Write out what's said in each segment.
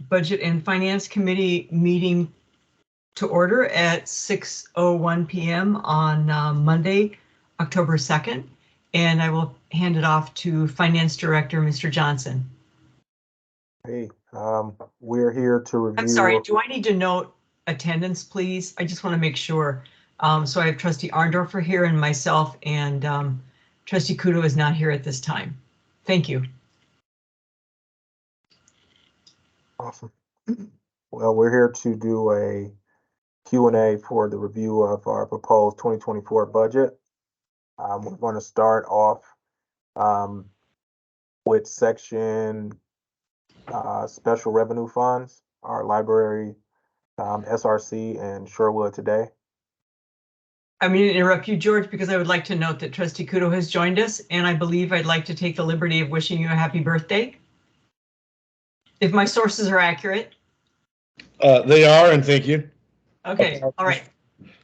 Budget and Finance Committee meeting to order at 6:01 p.m. on Monday, October 2nd. And I will hand it off to Finance Director, Mr. Johnson. Hey, we're here to review. I'm sorry, do I need to note attendance, please? I just want to make sure. So I have Trustee Arndorfer here and myself, and Trustee Kudo is not here at this time. Thank you. Awesome. Well, we're here to do a Q&A for the review of our proposed 2024 budget. We're going to start off with section special revenue funds, our library, SRC, and Sherwood today. I'm going to interrupt you, George, because I would like to note that Trustee Kudo has joined us, and I believe I'd like to take the liberty of wishing you a happy birthday. If my sources are accurate. They are, and thank you. Okay, all right.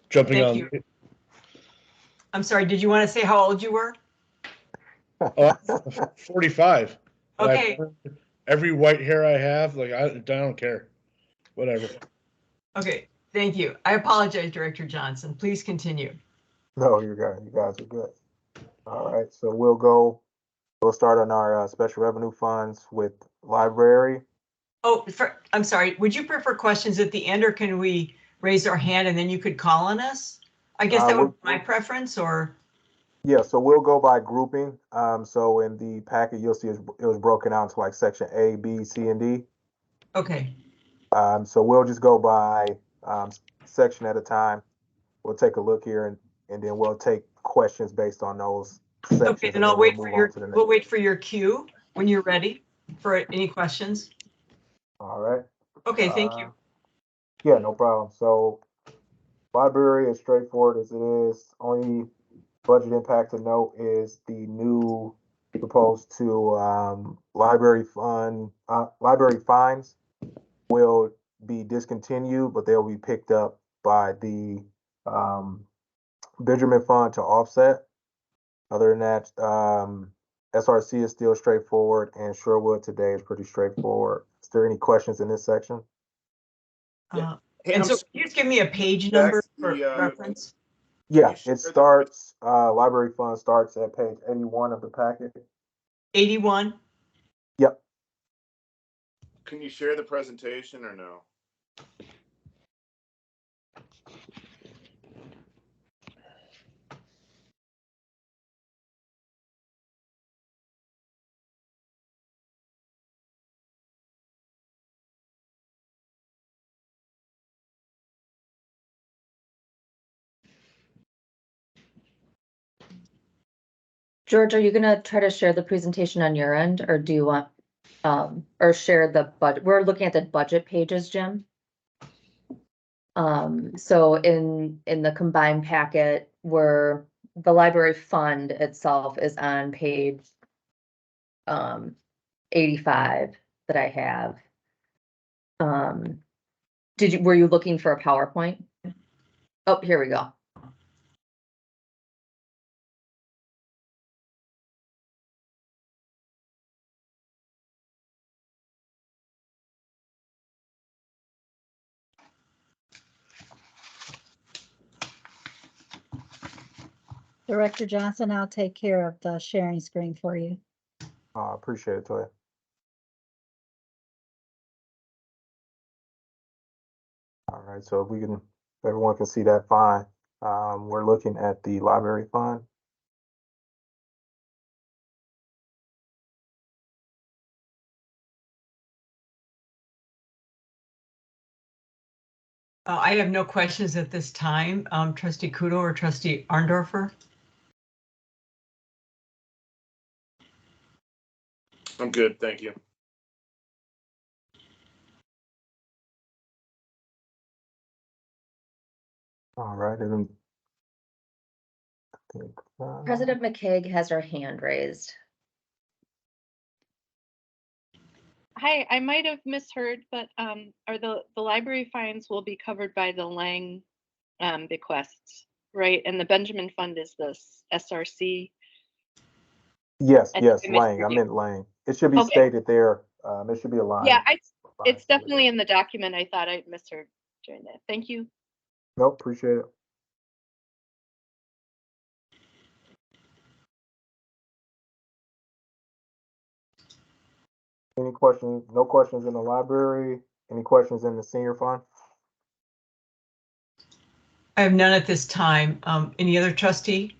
Jumping Thank on. you. I'm sorry, did you want to say how old you were? 45. Okay. Every white hair I have, like I don't care. Whatever. Okay, thank you. I apologize, Director Johnson. Please continue. No, you guys are good. All right, so we'll start on our special revenue funds with library. Oh, I'm sorry. Would you prefer questions at the end, or can we raise our hand and then you could call on us? I guess that would be my preference, or? Yeah, so we'll go by grouping. So in the packet, you'll see it was broken out into like section A, B, C, and D. Okay. So we'll just go by section at a time. We'll take a look here and then we'll take questions based on those sections. Okay, then I'll wait for we'll wait for your cue when you're ready for any questions. All right. Okay, thank you. Yeah, no problem. So library, as straightforward as it is, only budget impact to note is the new proposed to library fines will be discontinued, but they'll be picked up by the Benjamin Fund to offset. Other than that, SRC is still straightforward, and Sherwood today is pretty straightforward. Is there any questions in this section? And so can you just give me a page number for reference? Yeah, it starts, library fund starts at page 81 of the packet. 81? Yep. Can you share the presentation or no? George, are you going to try to share the presentation on your end, or do you want, or share the budget? We're looking at the budget pages, Jim. So in the combined packet, where the library fund itself is on page 85 that I have. Were you looking for a PowerPoint? Oh, here we go. Director Johnson, I'll take care of the sharing screen for you. I appreciate it, Toya. All right, so if everyone can see that fine. We're looking at the library fund. I have no questions at this time. Trustee Kudo or Trustee Arndorfer? I'm good, thank you. All right, and I think, President McCaig has her hand raised. Hi, I might have misheard, but are the library fines will be covered by the Lang bequests, right? And the Benjamin Fund is this SRC? yes, Lang. I meant Lang. It should be stated there. It should be a line. Yeah, It's definitely in the document. I thought I misheard during that. Thank you. Nope, appreciate it. Any questions? No questions in the library? Any questions in the senior fund? I have none at this time. Any other trustee?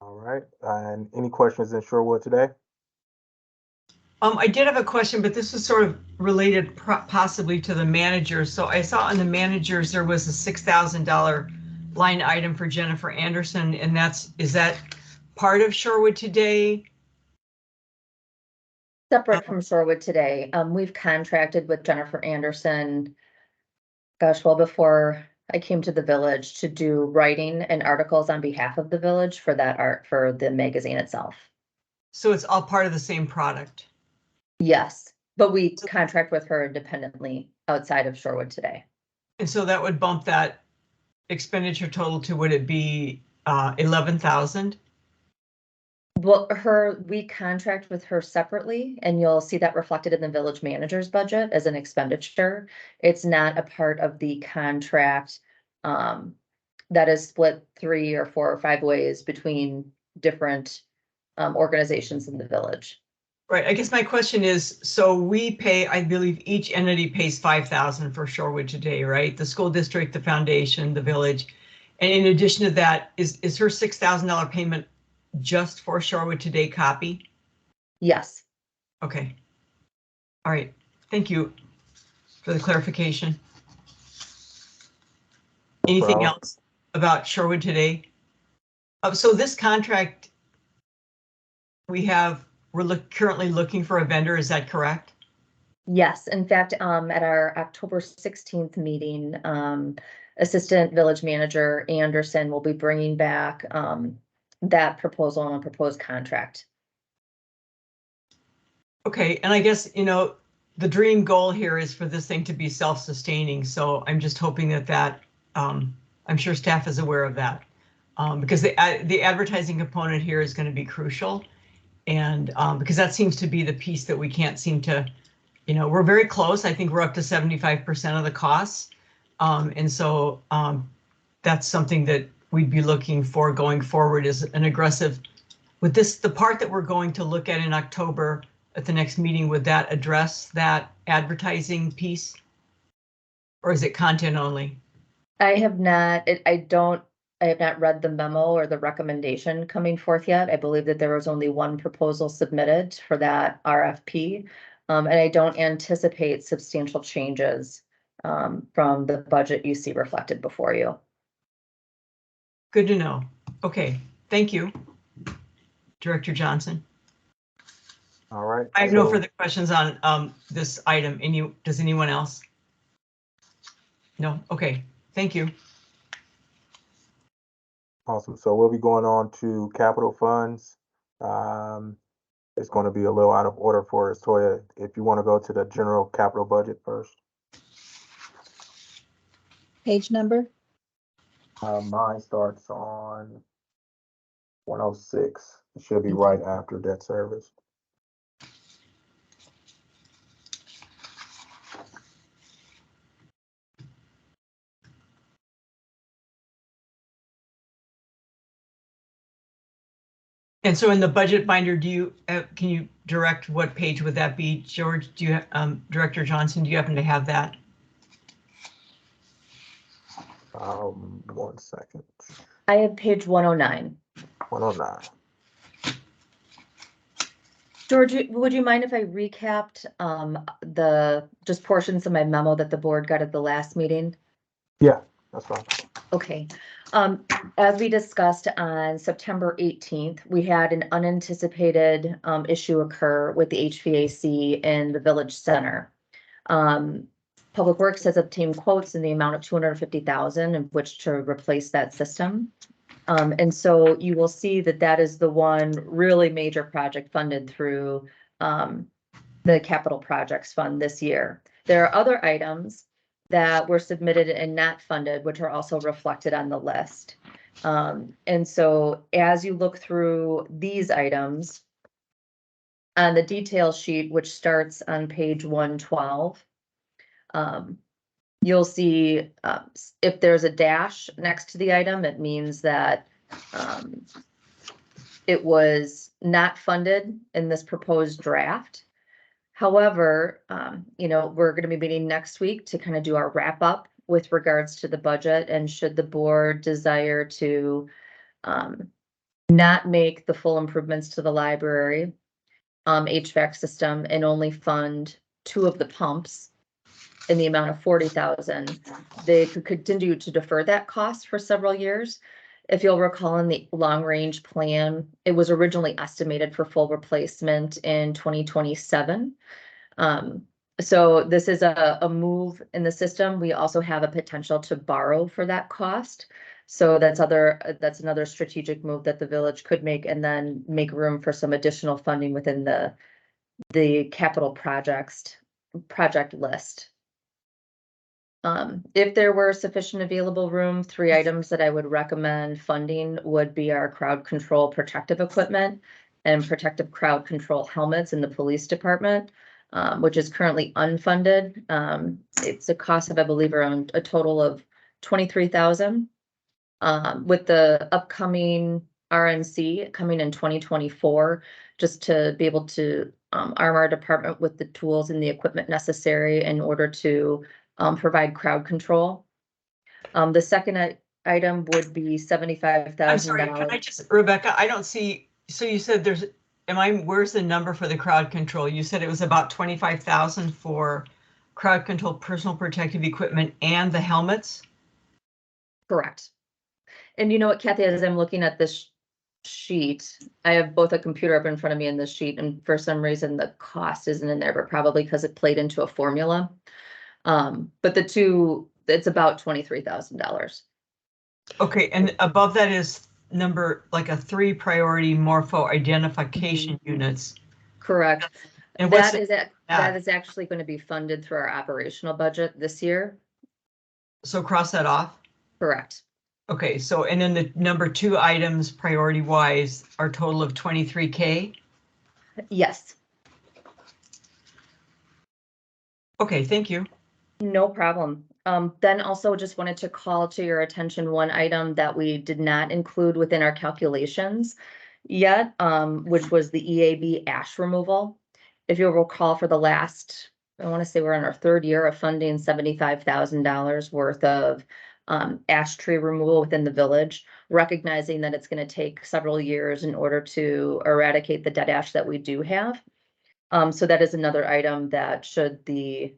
All right, and any questions in Sherwood today? I did have a question, but this was sort of related possibly to the manager. So I saw on the managers, there was a $6,000 line item for Jennifer Anderson, and is that part of Sherwood Today? Separate from Shorewood Today, we've contracted with Jennifer Anderson, gosh, well before I came to the village, to do writing and articles on behalf of the village for the magazine itself. So it's all part of the same product. Yes, but we contract with her independently outside of Shorewood Today. And so that would bump that expenditure total to, would it be 11,000? Well, we contract with her separately, and you'll see that reflected in the village manager's budget as an expenditure. It's not a part of the contract that is split 3 or 4 or 5 ways between different organizations in the village. Right. I guess my question is, so we pay, I believe each entity pays 5,000 for Shorewood Today, right? The school district, the foundation, the village. And in addition to that, is her $6,000 payment just for Shorewood Today copy? Yes. Okay. All right. Thank you for the clarification. Anything else about Shorewood Today? So this contract we're currently looking for a vendor, is that correct? Yes, in fact, at our October 16th meeting, Assistant Village Manager Anderson will be bringing back that proposal and a proposed contract. Okay, and I guess, the dream goal here is for this thing to be self-sustaining, so I'm just hoping that I'm sure staff is aware of that, because the advertising component here is going to be crucial. And because that seems to be the piece that we can't seem to, we're very close. I think we're up to 75% of the costs. And so that's something that we'd be looking for going forward, is an aggressive, with the part that we're going to look at in October at the next meeting, would that address that advertising piece? Or is it content only? I have not read the memo or the recommendation coming forth yet. I believe that there was only one proposal submitted for that RFP. And I don't anticipate substantial changes from the budget you see reflected before you. Good to know. Okay, thank you, Director Johnson. All right. I have no further questions on this item. Does anyone else? No? Okay, thank you. Awesome. So we'll be going on to capital funds. It's going to be a little out of order for us, Toya. If you want to go to the general capital budget first. Page number? Mine starts on 106. It should be right after debt service. And so in the budget binder, can you direct what page would that be? George, Director Johnson, do you happen to have that? 1 second. I have page 109. 109. George, would you mind if I recapped just portions of my memo that the board got at the last meeting? Yeah, that's fine. Okay. As we discussed on September 18th, we had an unanticipated issue occur with the HVAC in the village center. Public Works has obtained quotes in the amount of $250,000 in which to replace that system. And so you will see that is the one really major project funded through the capital projects fund this year. There are other items that were submitted and not funded, which are also reflected on the list. And so as you look through these items, on the detail sheet, which starts on page 112, you'll see if there's a dash next to the item, it means that it was not funded in this proposed draft. However, we're going to be meeting next week to kind of do our wrap up with regards to the budget, and should the board desire to not make the full improvements to the library HVAC system and only fund 2 of the pumps in the amount of 40,000, they could continue to defer that cost for several years. If you'll recall, in the long-range plan, it was originally estimated for full replacement in 2027. So this is a move in the system. We also have a potential to borrow for that cost. So that's another strategic move that the village could make, and then make room for some additional funding within the capital project list. If there were sufficient available room, 3 items that I would recommend funding would be our crowd control protective equipment and protective crowd control helmets in the police department, which is currently unfunded. It's a cost of, I believe, around a total of 23,000. With the upcoming RNC coming in 2024, just to be able to arm our department with the tools and the equipment necessary in order to provide crowd control. The second item would be $75,000. I'm sorry, can I just, Rebecca, I don't see, so you said where's the number for the crowd control? You said it was about 25,000 for crowd control, personal protective equipment, and the helmets? Correct. And you know what, Kathy, as I'm looking at this sheet, I have both a computer up in front of me and this sheet, and for some reason the cost isn't in there, but probably because it played into a formula. But the two, it's about $23,000. Okay, and above that is number, like a 3 priority morpho identification units. Correct. And That is actually going to be funded through our operational budget this year. So cross that off? Correct. Okay, so, and then the number 2 items priority wise are total of 23K? Yes. Okay, thank you. No problem. Then also just wanted to call to your attention one item that we did not include within our calculations yet, which was the EAB ash removal. If you'll recall, for the last, I want to say we're in our 3rd year of funding $75,000 worth of ash tree removal within the village, recognizing that it's going to take several years in order to eradicate the dead ash that we do have. So that is another item that, should the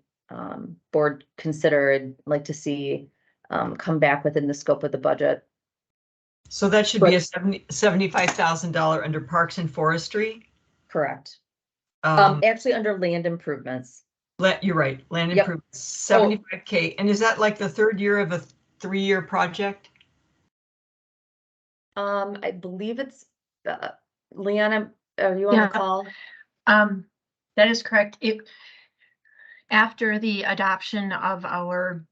board consider, I'd like to see come back within the scope of the budget. So that should be a $75,000 under Parks and Forestry? Correct. Um, Actually under land improvements. You're right, land Yep. improvements, 75K. And is that like the 3rd year of a 3-year project? I believe it's Leanna, are you on the call? That is correct. After the adoption of our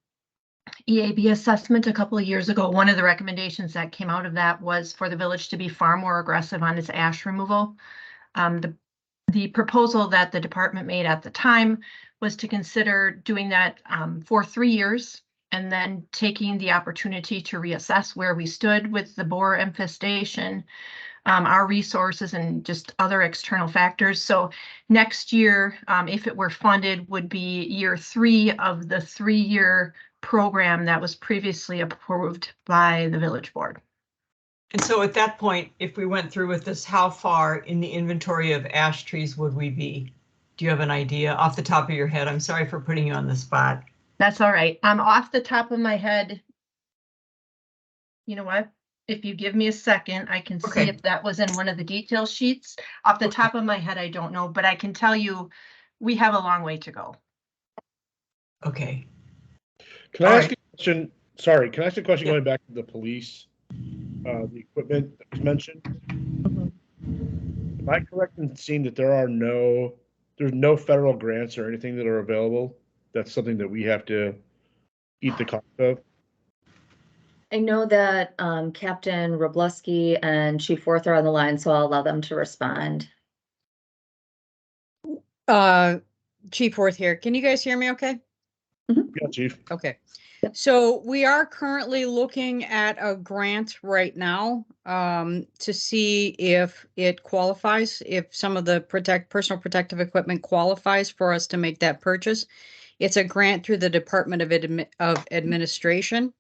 EAB assessment a couple of years ago, one of the recommendations that came out of that was for the village to be far more aggressive on its ash removal. The proposal that the department made at the time was to consider doing that for 3 years, and then taking the opportunity to reassess where we stood with the boar infestation, our resources, and just other external factors. So next year, if it were funded, would be year 3 of the 3-year program that was previously approved by the village board. And so at that point, if we went through with this, how far in the inventory of ash trees would we be? Do you have an idea off the top of your head? I'm sorry for putting you on the spot. That's all right. Off the top of my head, you know what? If you give me a second, I can see if that was in one of the detail sheets. Off the top of my head, I don't know, but I can tell you we have a long way to go. Okay. Can I ask you a question? Sorry, can I ask a question going back to the police, the equipment that was mentioned? Am I correct in seeing that there's no federal grants or anything that are available? That's something that we have to eat the cost of? I know that Captain Robleski and Chief Worth are on the line, so I'll allow them to respond. Chief Worth here. Can you guys hear me okay? Yeah, Chief. Okay. So we are currently looking at a grant right now to see if it qualifies, if some of the personal protective equipment qualifies for us to make that purchase. It's a grant through the Department of Administration.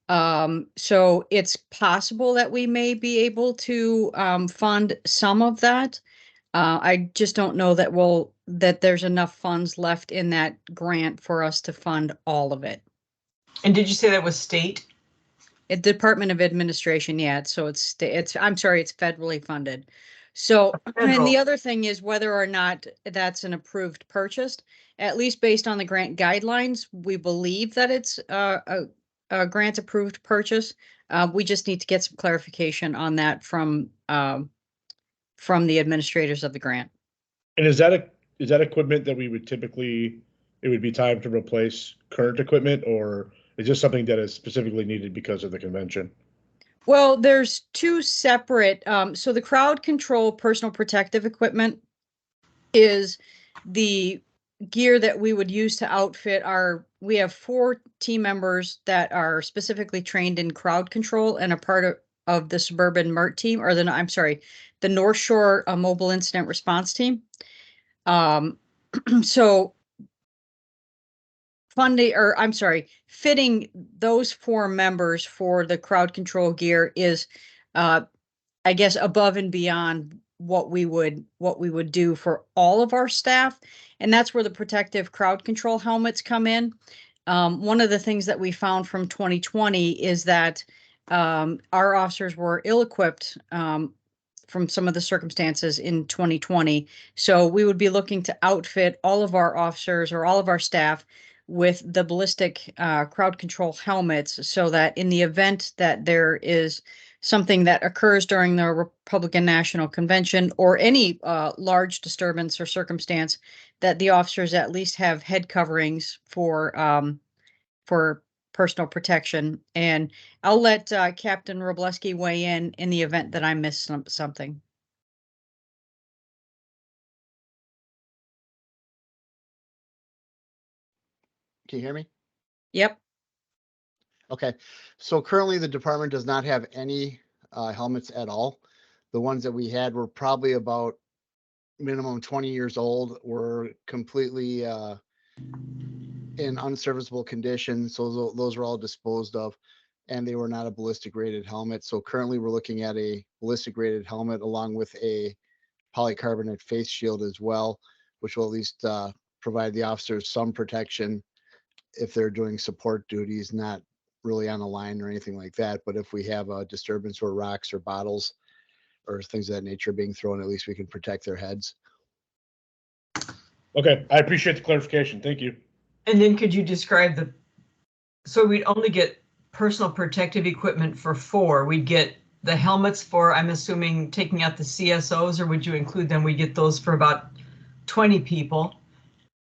So it's possible that we may be able to fund some of that. I just don't know that there's enough funds left in that grant for us to fund all of it. And did you say that was state? Department of Administration, yeah, so I'm sorry, it's federally funded. So, and Federal. the other thing is whether or not that's an approved purchase, at least based on the grant guidelines, we believe that it's a grant approved purchase. We just need to get some clarification on that from the administrators of the grant. And is that equipment that we would typically, it would be time to replace current equipment, or is this something that is specifically needed because of the convention? Well, there's two separate, so the crowd control personal protective equipment is the gear that we would use to outfit we have 4 team members that are specifically trained in crowd control and a part of the suburban MERT team, or the North Shore Mobile Incident Response Team. So fitting those 4 members for the crowd control gear is, I guess, above and beyond what we would do for all of our staff. And that's where the protective crowd control helmets come in. One of the things that we found from 2020 is that our officers were ill-equipped from some of the circumstances in 2020. So we would be looking to outfit all of our officers or all of our staff with the ballistic crowd control helmets, so that in the event that there is something that occurs during the Republican National Convention or any large disturbance or circumstance, that the officers at least have head coverings for personal protection. And I'll let Captain Robleski weigh in the event that I miss something. Can you hear me? Yep. Okay, so currently the department does not have any helmets at all. The ones that we had were probably about minimum 20 years old, were completely in unserviceable condition. So those were all disposed of, and they were not a ballistic rated helmet. So currently we're looking at a ballistic rated helmet along with a polycarbonate face shield as well, which will at least provide the officers some protection if they're doing support duties, not really on a line or anything like that. But if we have a disturbance where rocks or bottles or things of that nature being thrown, at least we can protect their heads. Okay, I appreciate the clarification. Thank you. And then could you describe so we'd only get personal protective equipment for 4. We'd get the helmets for, I'm assuming, taking out the CSOs, or would you include them? We get those for about 20 people.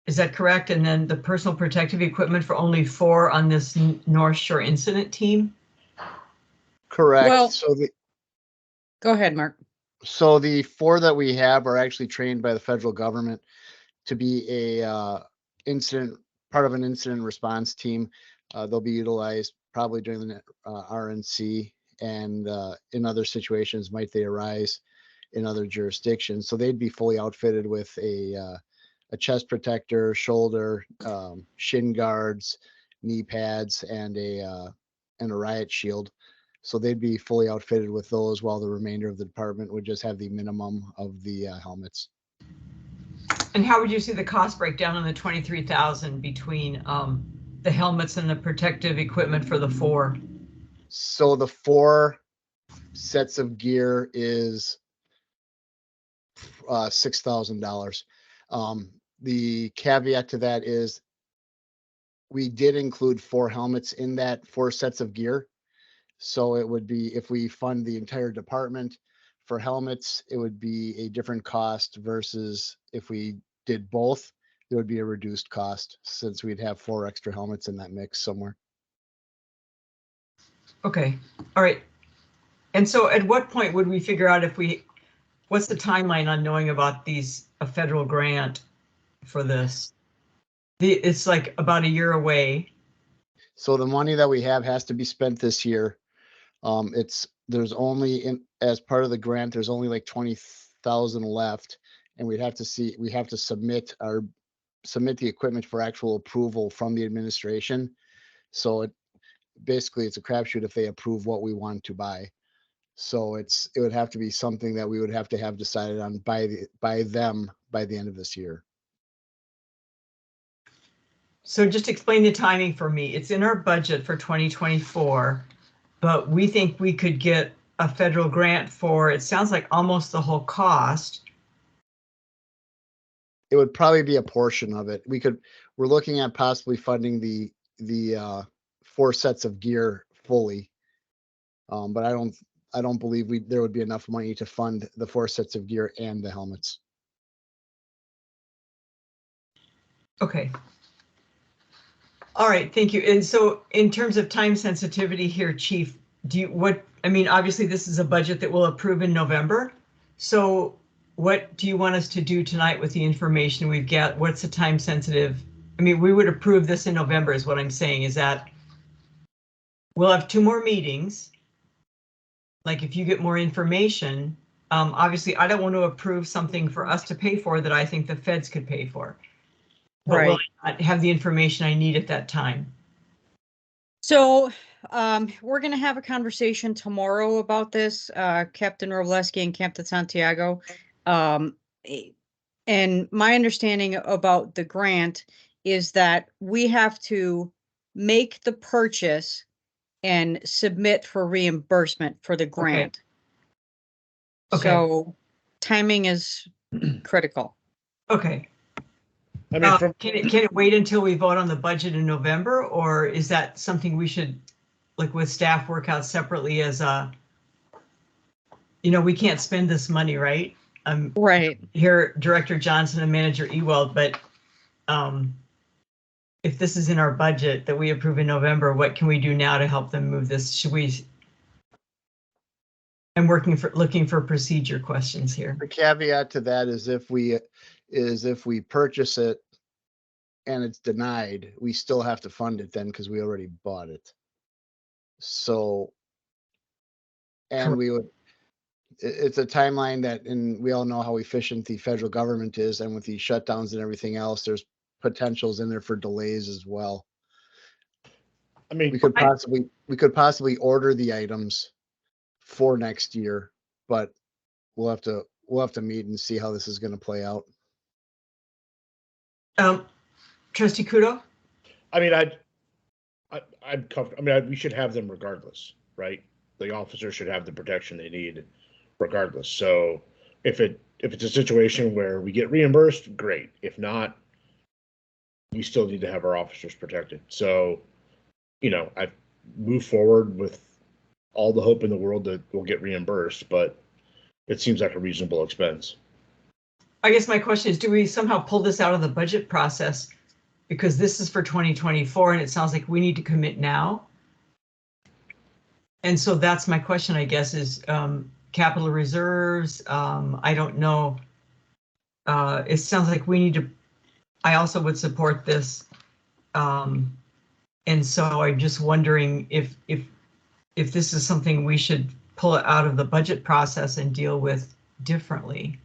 Is that correct? And then the personal protective equipment for only 4 on this North Shore incident team? Correct. Well, So go ahead, Mark. So the 4 that we have are actually trained by the federal government to be part of an incident response team. They'll be utilized probably during the RNC and in other situations might they arise in other jurisdictions. So they'd be fully outfitted with a chest protector, shoulder, shin guards, knee pads, and a riot shield. So they'd be fully outfitted with those, while the remainder of the department would just have the minimum of the helmets. And how would you see the cost breakdown on the 23,000 between the helmets and the protective equipment for the 4? So the 4 sets of gear is $6,000. The caveat to that is we did include 4 helmets in that 4 sets of gear. So it would be, if we fund the entire department for helmets, it would be a different cost versus if we did both, there would be a reduced cost, since we'd have 4 extra helmets in that mix somewhere. Okay, all right. And so at what point would we figure out what's the timeline on knowing about these a federal grant for this. It's like about a year away. So the money that we have has to be spent this year. There's only as part of the grant, there's only like 20,000 left, and we have to submit the equipment for actual approval from the administration. So basically it's a crapshoot if they approve what we want to buy. So it would have to be something that we would have to have decided on by the end of this year. So just explain the timing for me. It's in our budget for 2024, but we think we could get a federal grant for, it sounds like almost the whole cost. It would probably be a portion of it. We're looking at possibly funding the 4 sets of gear fully. But I don't believe there would be enough money to fund the 4 sets of gear and the helmets. Okay. All right, thank you. And so in terms of time sensitivity here, Chief, obviously this is a budget that we'll approve in November. So what do you want us to do tonight with the information we've got? What's the time sensitive? We would approve this in November is what I'm saying, is that we'll have 2 more meetings. Like if you get more information, obviously I don't want to approve something for us to pay for that I think the feds could pay for. But Right. will I have the information I need at that time? So we're going to have a conversation tomorrow about this, Captain Robleski and Captain Santiago. And my understanding about the grant is that we have to make the purchase and submit for reimbursement for the grant. Okay. So timing is critical. Okay. From Can it wait until we vote on the budget in November, or is that something we should, like with staff, work out separately as we can't spend this money, right? Right. Here, Director Johnson and Manager Ewald, but if this is in our budget that we approve in November, what can we do now to help them move this? I'm looking for procedure questions here. The caveat to that is if we purchase it and it's denied, we still have to fund it then because we already bought it. So, and it's a timeline and we all know how efficient the federal government is, and with these shutdowns and everything else, there's potentials in there for delays as well. We could possibly order the items for next year, but we'll have to meet and see how this is going to play out. Trustee Kudo? I'm comfortable. We should have them regardless, right? The officers should have the protection they need regardless. So if it's a situation where we get reimbursed, great. If not, we still need to have our officers protected. So, I move forward with all the hope in the world that we'll get reimbursed, but it seems like a reasonable expense. I guess my question is, do we somehow pull this out of the budget process? Because this is for 2024 and it sounds like we need to commit now. And so that's my question, I guess, is capital reserves. I don't know. It sounds like we need to, I also would support this. And so I'm just wondering if this is something we should pull it out of the budget process and deal with differently.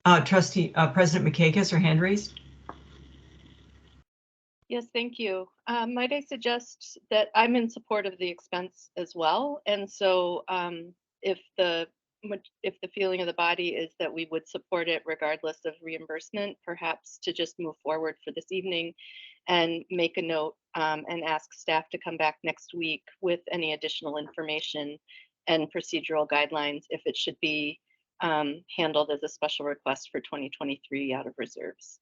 President Makakis, her hand raised. Yes, thank you. Might I suggest that I'm in support of the expense as well? And so if the feeling of the body is that we would support it regardless of reimbursement, perhaps to just move forward for this evening and make a note and ask staff to come back next week with any additional information and procedural guidelines if it should be handled as a special request for 2023 out of reserves.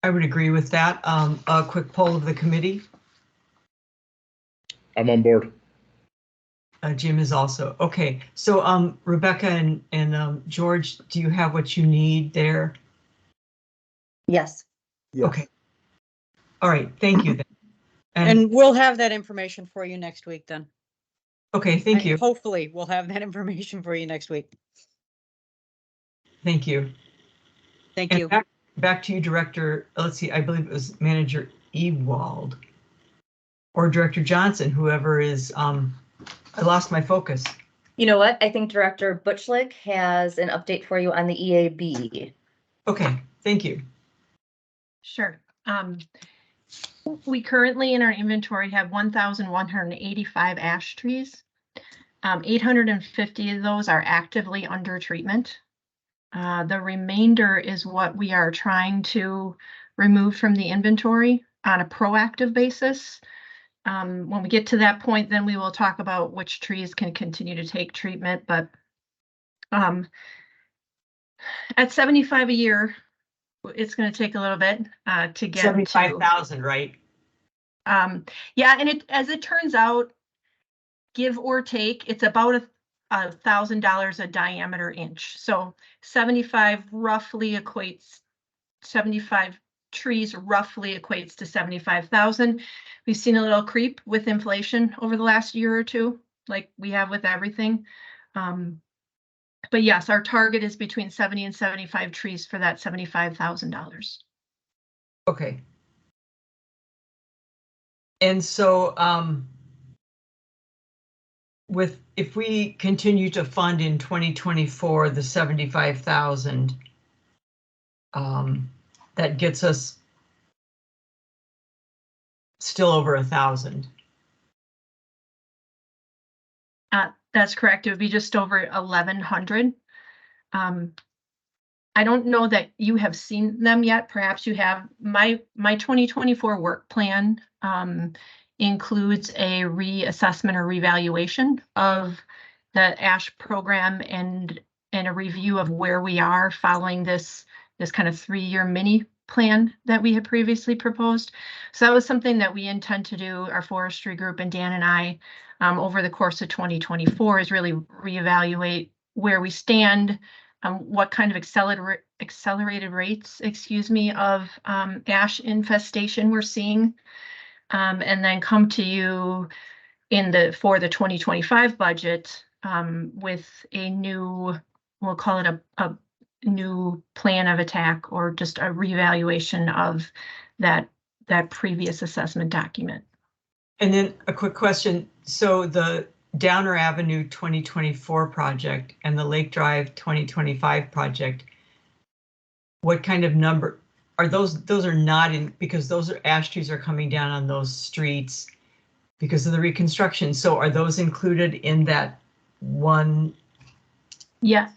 I would agree with that. A quick poll of the committee. I'm on board. Jim is also. Okay, so Rebecca and George, do you have what you need there? Yes. Yes. Okay. All right, thank you then. And we'll have that information for you next week then. Okay, thank you. Hopefully, we'll have that information for you next week. Thank you. Thank And you. back to you, Director, let's see, I believe it was Manager Ewald or Director Johnson, whoever is, I lost my focus. You know what? I think Director Butchlick has an update for you on the EAB. Okay, thank you. Sure. We currently in our inventory have 1,185 ash trees. 850 of those are actively under treatment. The remainder is what we are trying to remove from the inventory on a proactive basis. When we get to that point, then we will talk about which trees can continue to take treatment, but at 75 a year, it's going to take a little bit to get 75,000, right? Yeah, and as it turns out, give or take, it's about $1,000 a diameter inch. So 75 trees roughly equates to 75,000. We've seen a little creep with inflation over the last year or two, like we have with everything. But yes, our target is between 70 and 75 trees for that $75,000. Okay. And so if we continue to fund in 2024 the 75,000, that gets us still over 1,000. That's correct. It would be just over 1,100. I don't know that you have seen them yet. Perhaps you have. My 2024 work plan includes a reassessment or revaluation of the ASH program and a review of where we are following this kind of 3-year mini plan that we had previously proposed. So that was something that we intend to do, our forestry group and Dan and I, over the course of 2024, is really reevaluate where we stand, what kind of accelerated rates, of ash infestation we're seeing, and then come to you for the 2025 budget with a new, we'll call it a new plan of attack, or just a reevaluation of that previous assessment document. And then a quick question. So the Downer Avenue 2024 project and the Lake Drive 2025 project, what kind of number are those? Those are not in, because those are ash trees are coming down on those streets because of the reconstruction. So are those included in that one? Yeah.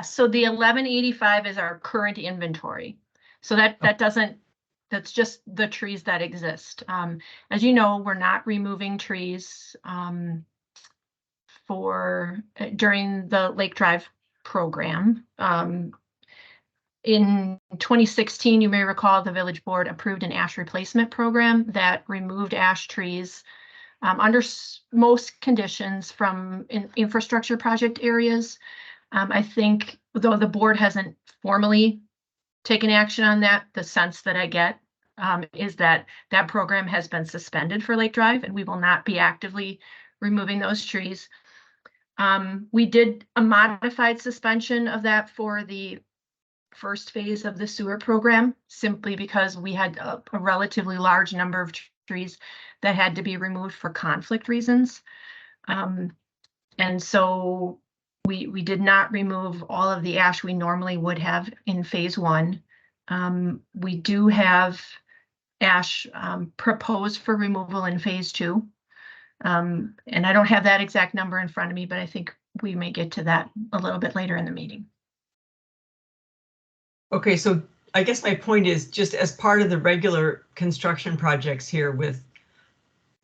So the 1185 is our current inventory. So that's just the trees that exist. As you know, we're not removing trees during the Lake Drive program. In 2016, you may recall the village board approved an ash replacement program that removed ash trees under most conditions from infrastructure project areas. I think, though the board hasn't formally taken action on that, the sense that I get is that program has been suspended for Lake Drive, and we will not be actively removing those trees. We did a modified suspension of that for the first phase of the sewer program, simply because we had a relatively large number of trees that had to be removed for conflict reasons. And so we did not remove all of the ash we normally would have in phase 1. We do have ash proposed for removal in phase 2. And I don't have that exact number in front of me, but I think we may get to that a little bit later in the meeting. Okay, so I guess my point is, just as part of the regular construction projects here with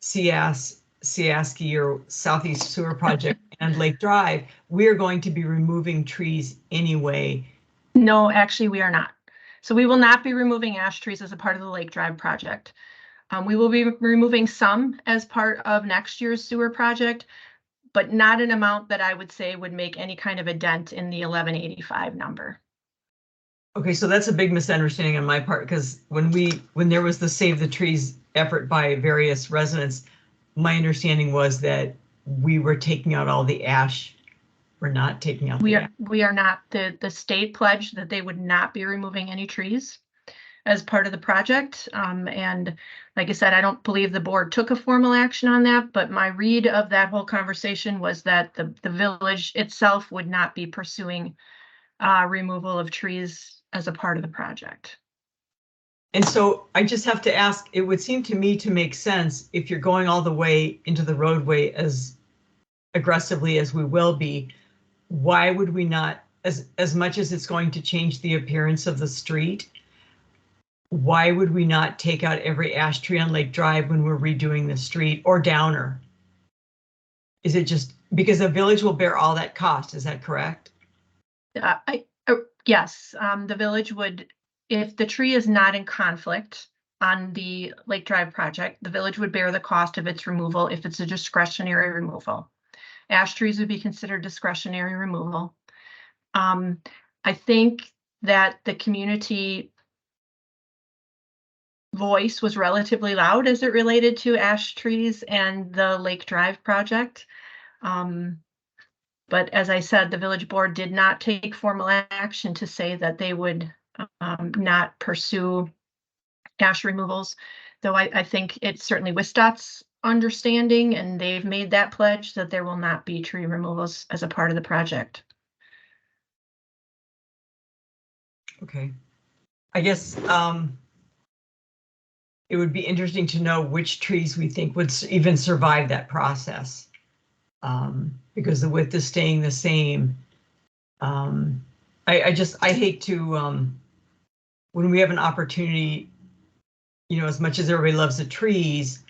Siaski or Southeast Sewer Project and Lake Drive, we are going to be removing trees anyway. No, actually, we are not. So we will not be removing ash trees as a part of the Lake Drive project. We will be removing some as part of next year's sewer project, but not an amount that I would say would make any kind of a dent in the 1185 number. Okay, so that's a big misunderstanding on my part, because when there was the Save the Trees effort by various residents, my understanding was that we were taking out all the ash. We're not taking out the ash. We are not, the state pledged that they would not be removing any trees as part of the project. And like I said, I don't believe the board took a formal action on that, but my read of that whole conversation was that the village itself would not be pursuing removal of trees as a part of the project. And so I just have to ask, it would seem to me to make sense if you're going all the way into the roadway as aggressively as we will be, why would we not, as much as it's going to change the appearance of the street, why would we not take out every ash tree on Lake Drive when we're redoing the street, or Downer? Is it just because the village will bear all that cost? Is that correct? Yes, the village would, if the tree is not in conflict on the Lake Drive project, the village would bear the cost of its removal if it's a discretionary removal. Ash trees would be considered discretionary removal. I think that the community voice was relatively loud as it related to ash trees and the Lake Drive project. But as I said, the village board did not take formal action to say that they would not pursue ash removals, though I think it's certainly WSDOT's understanding, and they've made that pledge that there will not be tree removals as a part of the project. Okay. I guess it would be interesting to know which trees we think would even survive that process. Because the width is staying the same. I hate to, when we have an opportunity, you know, as much as everybody loves the trees,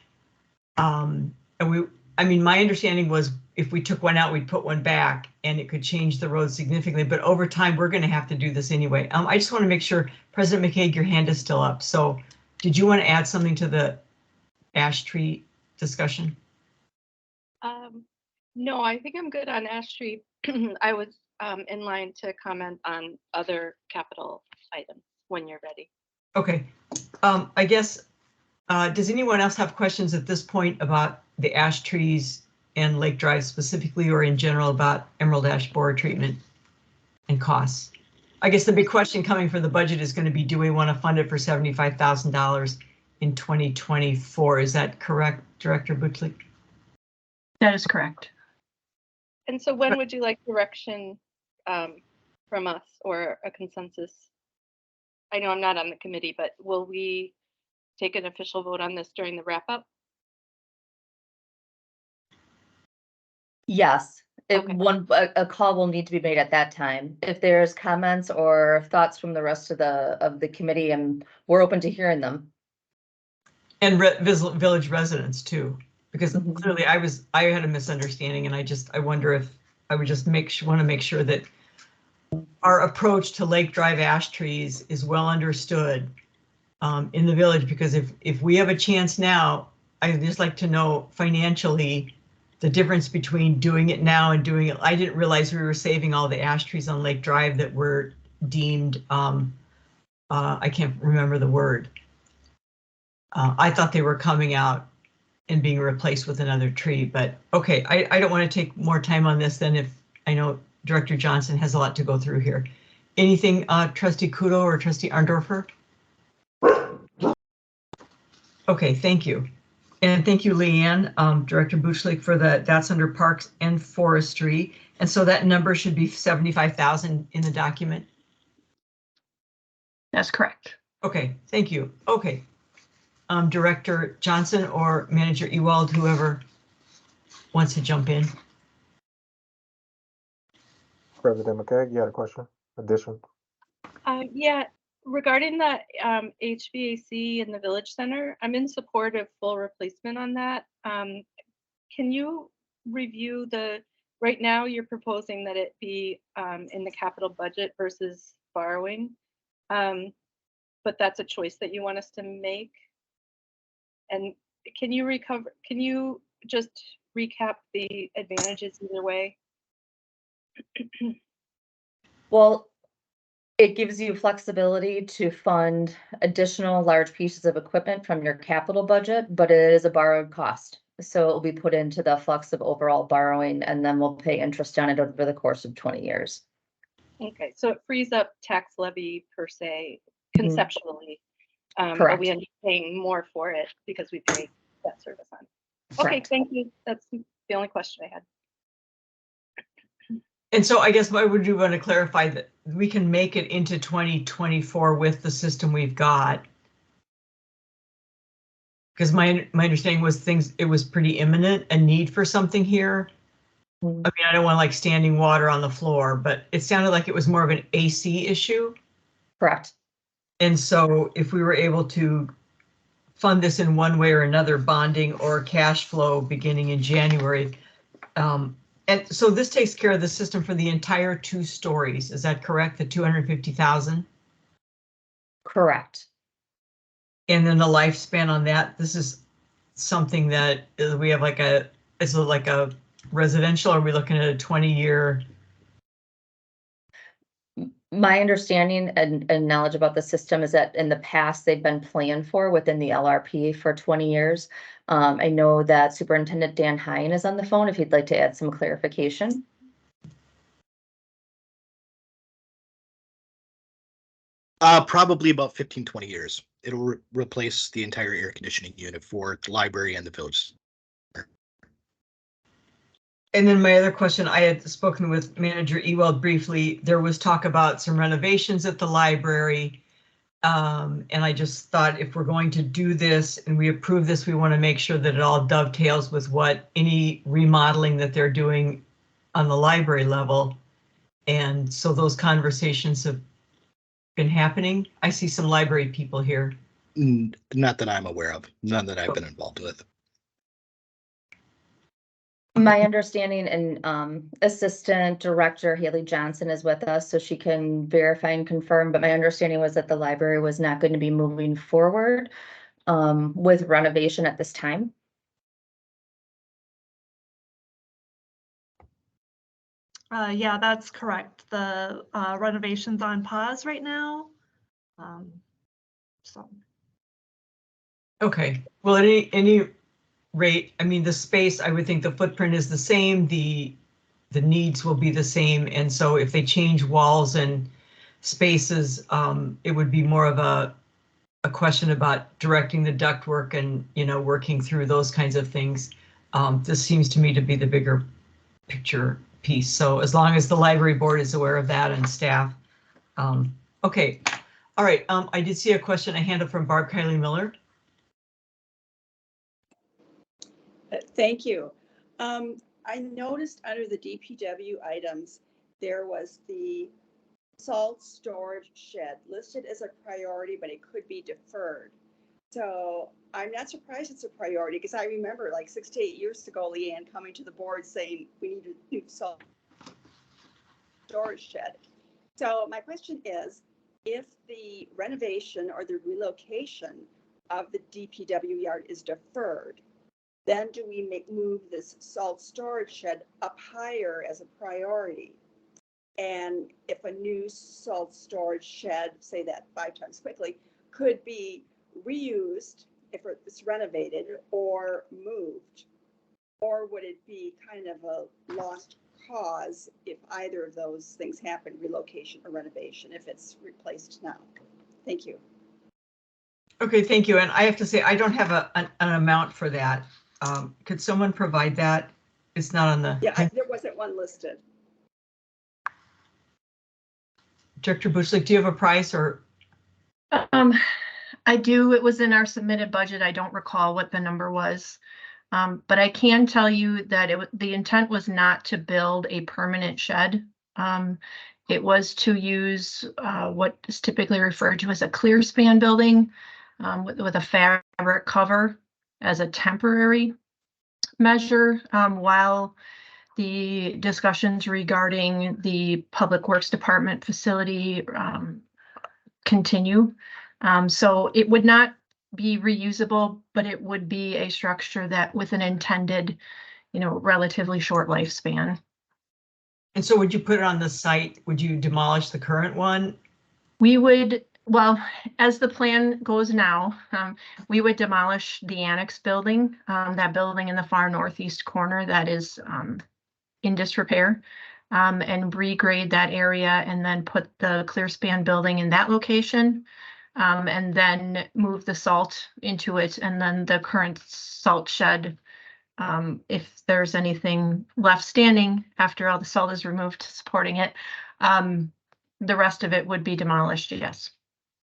and I mean, my understanding was if we took one out, we'd put one back and it could change the road significantly, but over time, we're gonna have to do this anyway. I just wanna make sure, President McCaig, your hand is still up. So did you wanna add something to the ash tree discussion? No, I think I'm good on ash tree. I was in line to comment on other capital items when you're ready. Okay, I guess, does anyone else have questions at this point about the ash trees and Lake Drive specifically, or in general about emerald ash borer treatment and costs? I guess the big question coming for the budget is going to be, do we want to fund it for $75,000 in 2024? Is that correct, Director Butchlick? That is correct. And so when would you like direction from us or a consensus? I know I'm not on the committee, but will we take an official vote on this during the wrap up? Yes, Okay. a call will need to be made at that time. If there's comments or thoughts from the rest of the committee, and we're open to hearing them. And village residents too, because clearly I had a misunderstanding, and I wonder if I would just want to make sure that our approach to Lake Drive ash trees is well understood in the village, because if we have a chance now, I'd just like to know financially the difference between doing it now and doing it. I didn't realize we were saving all the ash trees on Lake Drive that were deemed, I can't remember the word. I thought they were coming out and being replaced with another tree, but okay, I don't want to take more time on this than if I know Director Johnson has a lot to go through here. Anything, Trustee Kudo or Trustee Arndorfer? Okay, thank you. And thank you, Leanne, Director Butchlick, for that's under Parks and Forestry. And so that number should be 75,000 in the document? That's correct. Okay, thank you. Okay. Director Johnson or Manager Ewald, whoever wants to jump in. President McCaig, you had a question? Addition? Yeah, regarding the HVAC in the Village Center, I'm in support of full replacement on that. Can you review right now you're proposing that it be in the capital budget versus borrowing, but that's a choice that you want us to make. And can you just recap the advantages either way? Well, it gives you flexibility to fund additional large pieces of equipment from your capital budget, but it is a borrowed cost. So it will be put into the flux of overall borrowing, and then we'll pay interest on it over the course of 20 years. Okay, so it frees up tax levy per se, conceptually. But Correct. we end up paying more for it because we pay that service on. Okay, Correct. thank you. That's the only question I had. And so I guess why would you want to clarify that we can make it into 2024 with the system we've got? Because my understanding was it was pretty imminent, a need for something here. I mean, I don't want like standing water on the floor, but it sounded like it was more of an AC issue. Correct. And so if we were able to fund this in one way or another, bonding or cash flow beginning in January. And so this takes care of the system for the entire 2 stories. Is that correct? The 250,000? Correct. And then the lifespan on that, this is something that we have like is it like a residential? Or are we looking at a 20-year? My understanding and knowledge about the system is that in the past, they've been planned for within the LRP for 20 years. I know that Superintendent Dan Hine is on the phone if he'd like to add some clarification. Probably about 15, 20 years. It'll replace the entire air conditioning unit for the library and the village. And then my other question, I had spoken with Manager Ewald briefly. There was talk about some renovations at the library. And I just thought if we're going to do this and we approve this, we want to make sure that it all dovetails with what any remodeling that they're doing on the library level. And so those conversations have been happening. I see some library people here. Not that I'm aware of, none that I've been involved with. My understanding and Assistant Director Haley Johnson is with us, so she can verify and confirm, but my understanding was that the library was not going to be moving forward with renovation at this time. Yeah, that's correct. The renovation's on pause right now. So. Okay, well, at any rate, I mean, the space, I would think the footprint is the same, the needs will be the same, and so if they change walls and spaces, it would be more of a question about directing the ductwork and, you know, working through those kinds of things. This seems to me to be the bigger picture piece. So as long as the library board is aware of that and staff. Okay, all right. I did see a question, a hand up from Barb Kiley Miller. Thank you. I noticed under the DPW items, there was the salt storage shed listed as a priority, but it could be deferred. So I'm not surprised it's a priority because I remember like 6 to 8 years ago, Leanne coming to the board saying we need a new salt storage shed. So my question is, if the renovation or the relocation of the DPW yard is deferred, then do we move this salt storage shed up higher as a priority? And if a new salt storage shed, say that 5 times quickly, could be reused if it's renovated or moved, or would it be kind of a lost cause if either of those things happen, relocation or renovation, if it's replaced now? Thank you. Okay, thank you. And I have to say, I don't have an amount for that. Could someone provide that? It's not on the. Yeah, there wasn't one listed. Director Bushlick, do you have a price or? I do. It was in our submitted budget. I don't recall what the number was. But I can tell you that the intent was not to build a permanent shed. It was to use what is typically referred to as a clear span building with a fabric cover as a temporary measure while the discussions regarding the Public Works Department facility continue. So it would not be reusable, but it would be a structure that with an intended, relatively short lifespan. And so would you put it on the site? Would you demolish the current one? We would Well, as the plan goes now, we would demolish the annex building, that building in the far northeast corner that is in disrepair, and regrade that area and then put the clear span building in that location. And then move the salt into it and then the current salt shed. If there's anything left standing after all the salt is removed supporting it, the rest of it would be demolished, yes.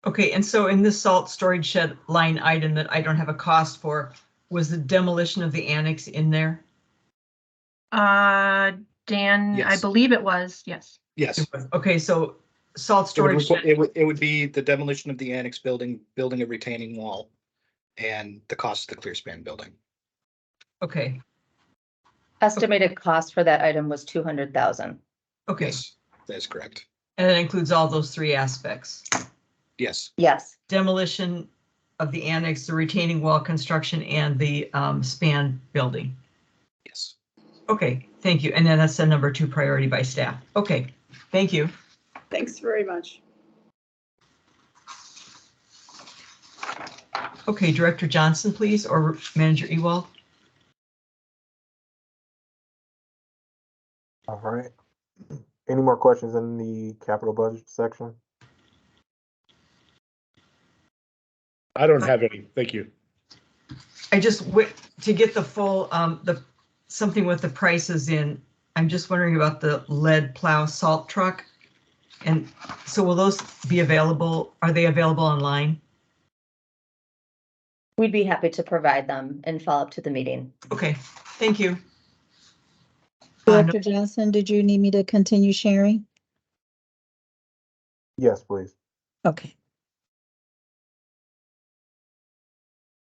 Okay, and so in this salt storage shed line item that I don't have a cost for, was the demolition of the annex in there? Dan, I Yes. believe it was, yes. Yes. Okay, so salt It would, storage requ- shed, it would be the demolition of the annex building, building a retaining wall, and the cost of the clear span building. okay, Estimated cost for that item was 200,000. okay. Yes, that is correct. And that includes all those three aspects. Yes. Yes, Demolition of the annex, the retaining wall construction, and the span building. Yes. Okay, thank you. And then that's the number 2 priority by staff. Okay, thank you. Thanks very much. Okay, Director Johnson, please, or Manager Ewald. All right. Any more questions in the capital budget section? I don't have any. Thank you. I just to get the full something with the prices in. I'm just wondering about the lead plow salt truck, and so will those be available? Are they available online? we'd be happy to provide them and follow up to the meeting. Okay, thank you. Director Johnson, did you need me to continue sharing? Yes, please. Okay.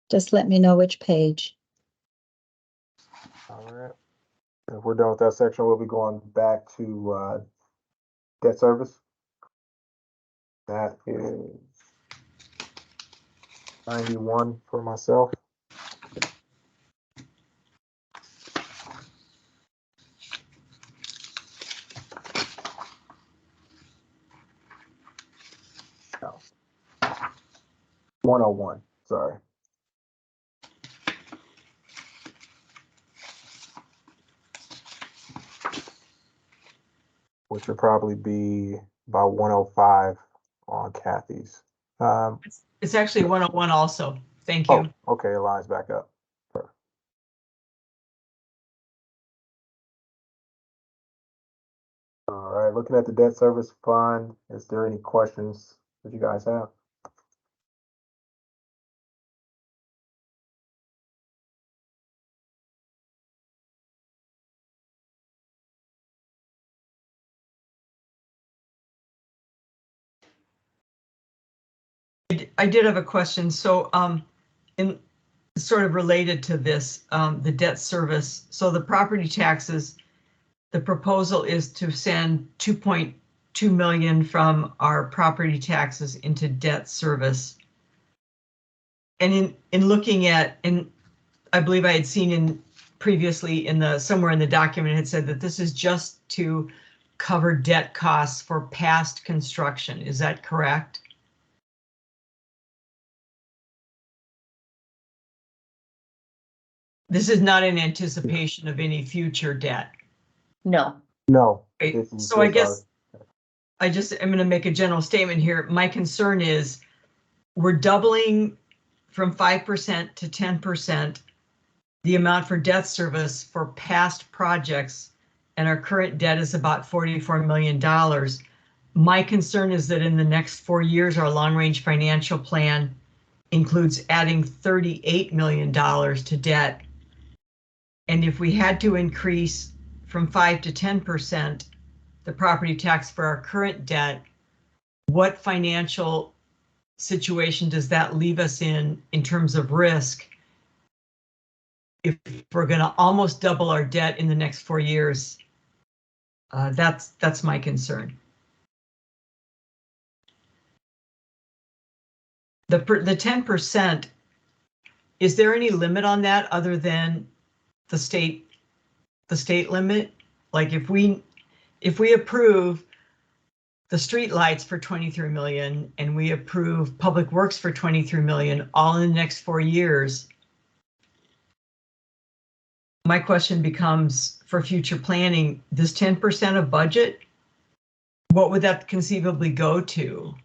Just let me know which page. All right. If we're done with that section, we'll be going back to debt service. That is 91 for myself. No. 101, sorry. Which would probably be about 105 on Kathy's. It's actually 101 also. Thank you. Oh, okay, it lines back up. Perfect. All right, looking at the debt service fund, is there any questions that you guys have? I did have a question. So in sort of related to this, the debt service. So the property taxes, the proposal is to send 2.2 million from our property taxes into debt service. And in looking at, and I believe I had seen in previously in the somewhere in the document, it had said that this is just to cover debt costs for past construction. Is that correct? This is not in anticipation of any future debt. No, No. Right. this is So I just our- guess I'm going to make a general statement here. My concern is we're doubling from 5% to 10% the amount for debt service for past projects, and our current debt is about $44 million. My concern is that in the next 4 years, our long-range financial plan includes adding $38 million to debt. And if we had to increase from 5 to 10% the property tax for our current debt, what financial situation does that leave us in terms of risk if we're going to almost double our debt in the next 4 years? That's my concern. The 10%, is there any limit on that other than the state limit? Like if we approve the street lights for 23 million, and we approve public works for 23 million, all in the next 4 years. My question becomes, for future planning, this 10% of budget, what would that conceivably go to?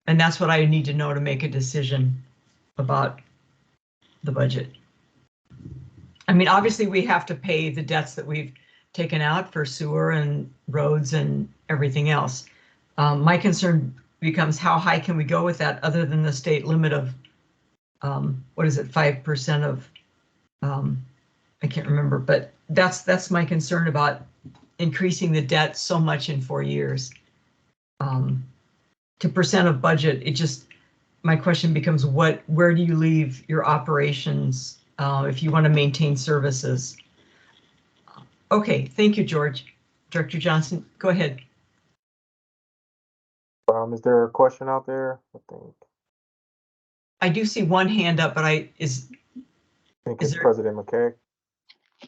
And that's what I need to know to make a decision about the budget. I mean, obviously we have to pay the debts that we've taken out for sewer and roads and everything else. My concern becomes, how high can we go with that other than the state limit of, what is it, 5% of, I can't remember, but that's my concern about increasing the debt so much in 4 years. To percent of budget, it just, my question becomes, where do you leave your operations if you want to maintain services? Okay, thank you, George. Director Johnson, go ahead. Is there a question out there? I do see one hand up, but it's President McKay.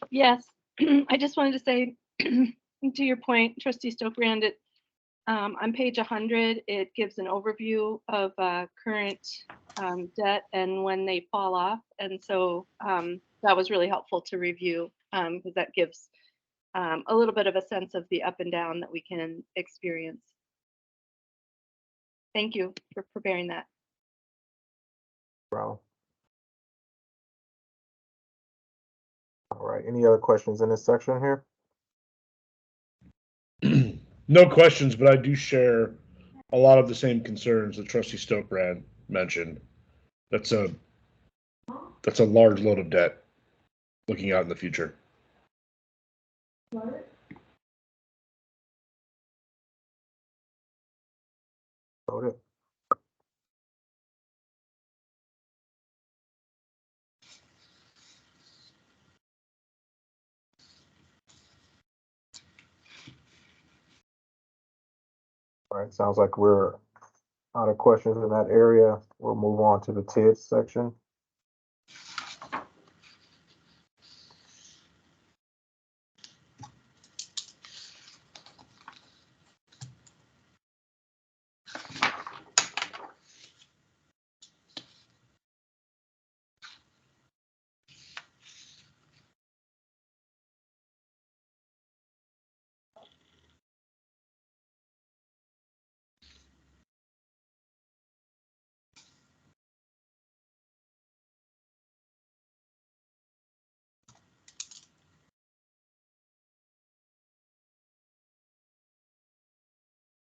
Yes, I just wanted to say, to your point, Trustee Stokebrand, on page 100, it gives an overview of current debt and when they fall off. And so that was really helpful to review because that gives a little bit of a sense of the up and down that we can experience. Thank you for preparing that. Bro. All right, any other questions in this section here? No questions, but I do share a lot of the same concerns that Trustee Stokebrand mentioned. That's a large load of debt looking out in the future. Voted. All right, sounds like we're out of questions in that area. We'll move on to the TID section.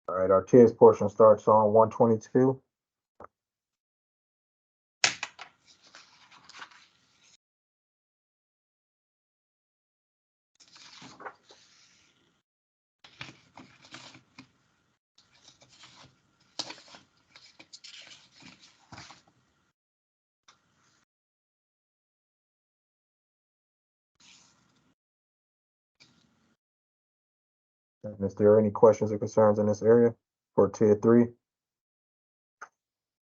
All right, our TIDS portion starts on 122. And is there any questions or concerns in this area for TID 3,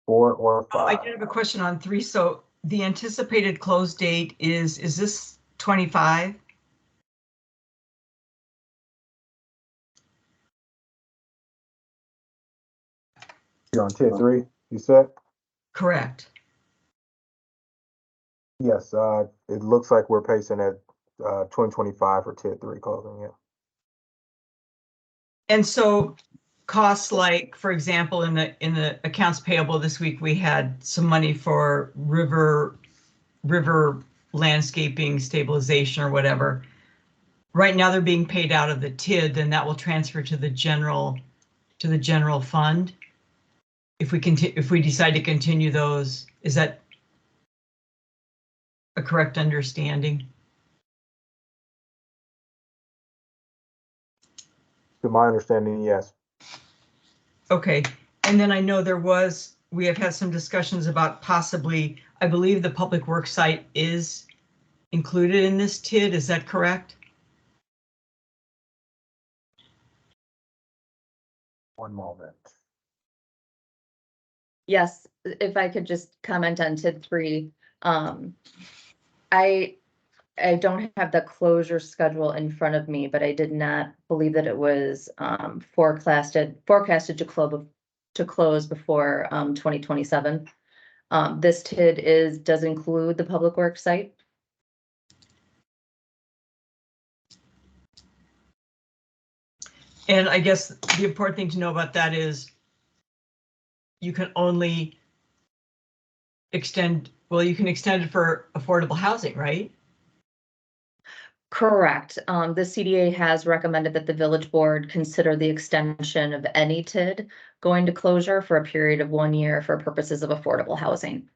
4, or 5? I did have a question on 3. So the anticipated close date is this 25? You're on TID 3, you said? Correct. Yes, it looks like we're pacing at 2025 for TID 3 closing, yeah. And so costs like, for example, in the accounts payable this week, we had some money for river landscaping stabilization or whatever. Right now they're being paid out of the TID, and that will transfer to the general fund. If we decide to continue those, is that a correct understanding? To my understanding, yes. Okay, and then I know we have had some discussions about possibly, I believe the public works site is included in this TID, is that correct? One moment. Yes, if I could just comment on TID 3. I I don't have the closure schedule in front of me, but I did not believe that it was forecasted to close before 2027. This TID does include the public works site. And I guess the important thing to know about that is you can only extend, well, you can extend it for affordable housing, right? Correct. The CDA has recommended that the village board consider the extension of any TID going to closure for a period of 1 year for purposes of affordable housing.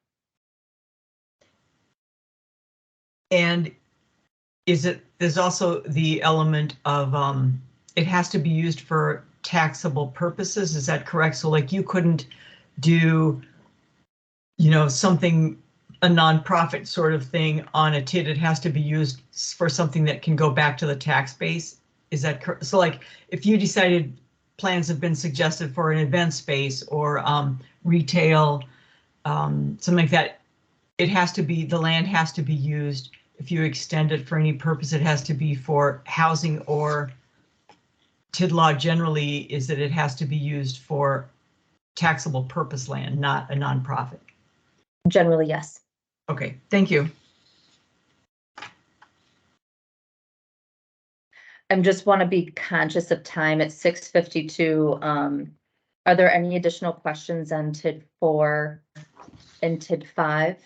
And there's also the element of, it has to be used for taxable purposes, is that correct? So like you couldn't do, something, a nonprofit sort of thing on a TID, it has to be used for something that can go back to the tax base. Is that correct? So like if you decided plans have been suggested for an event space or retail, something like that, the land has to be used. If you extend it for any purpose, it has to be for housing, or TID law generally is that it has to be used for taxable purpose land, not a nonprofit. Generally, yes. Okay, thank you. I just want to be conscious of time at 6:52. Are there any additional questions on TID 4 and TID 5?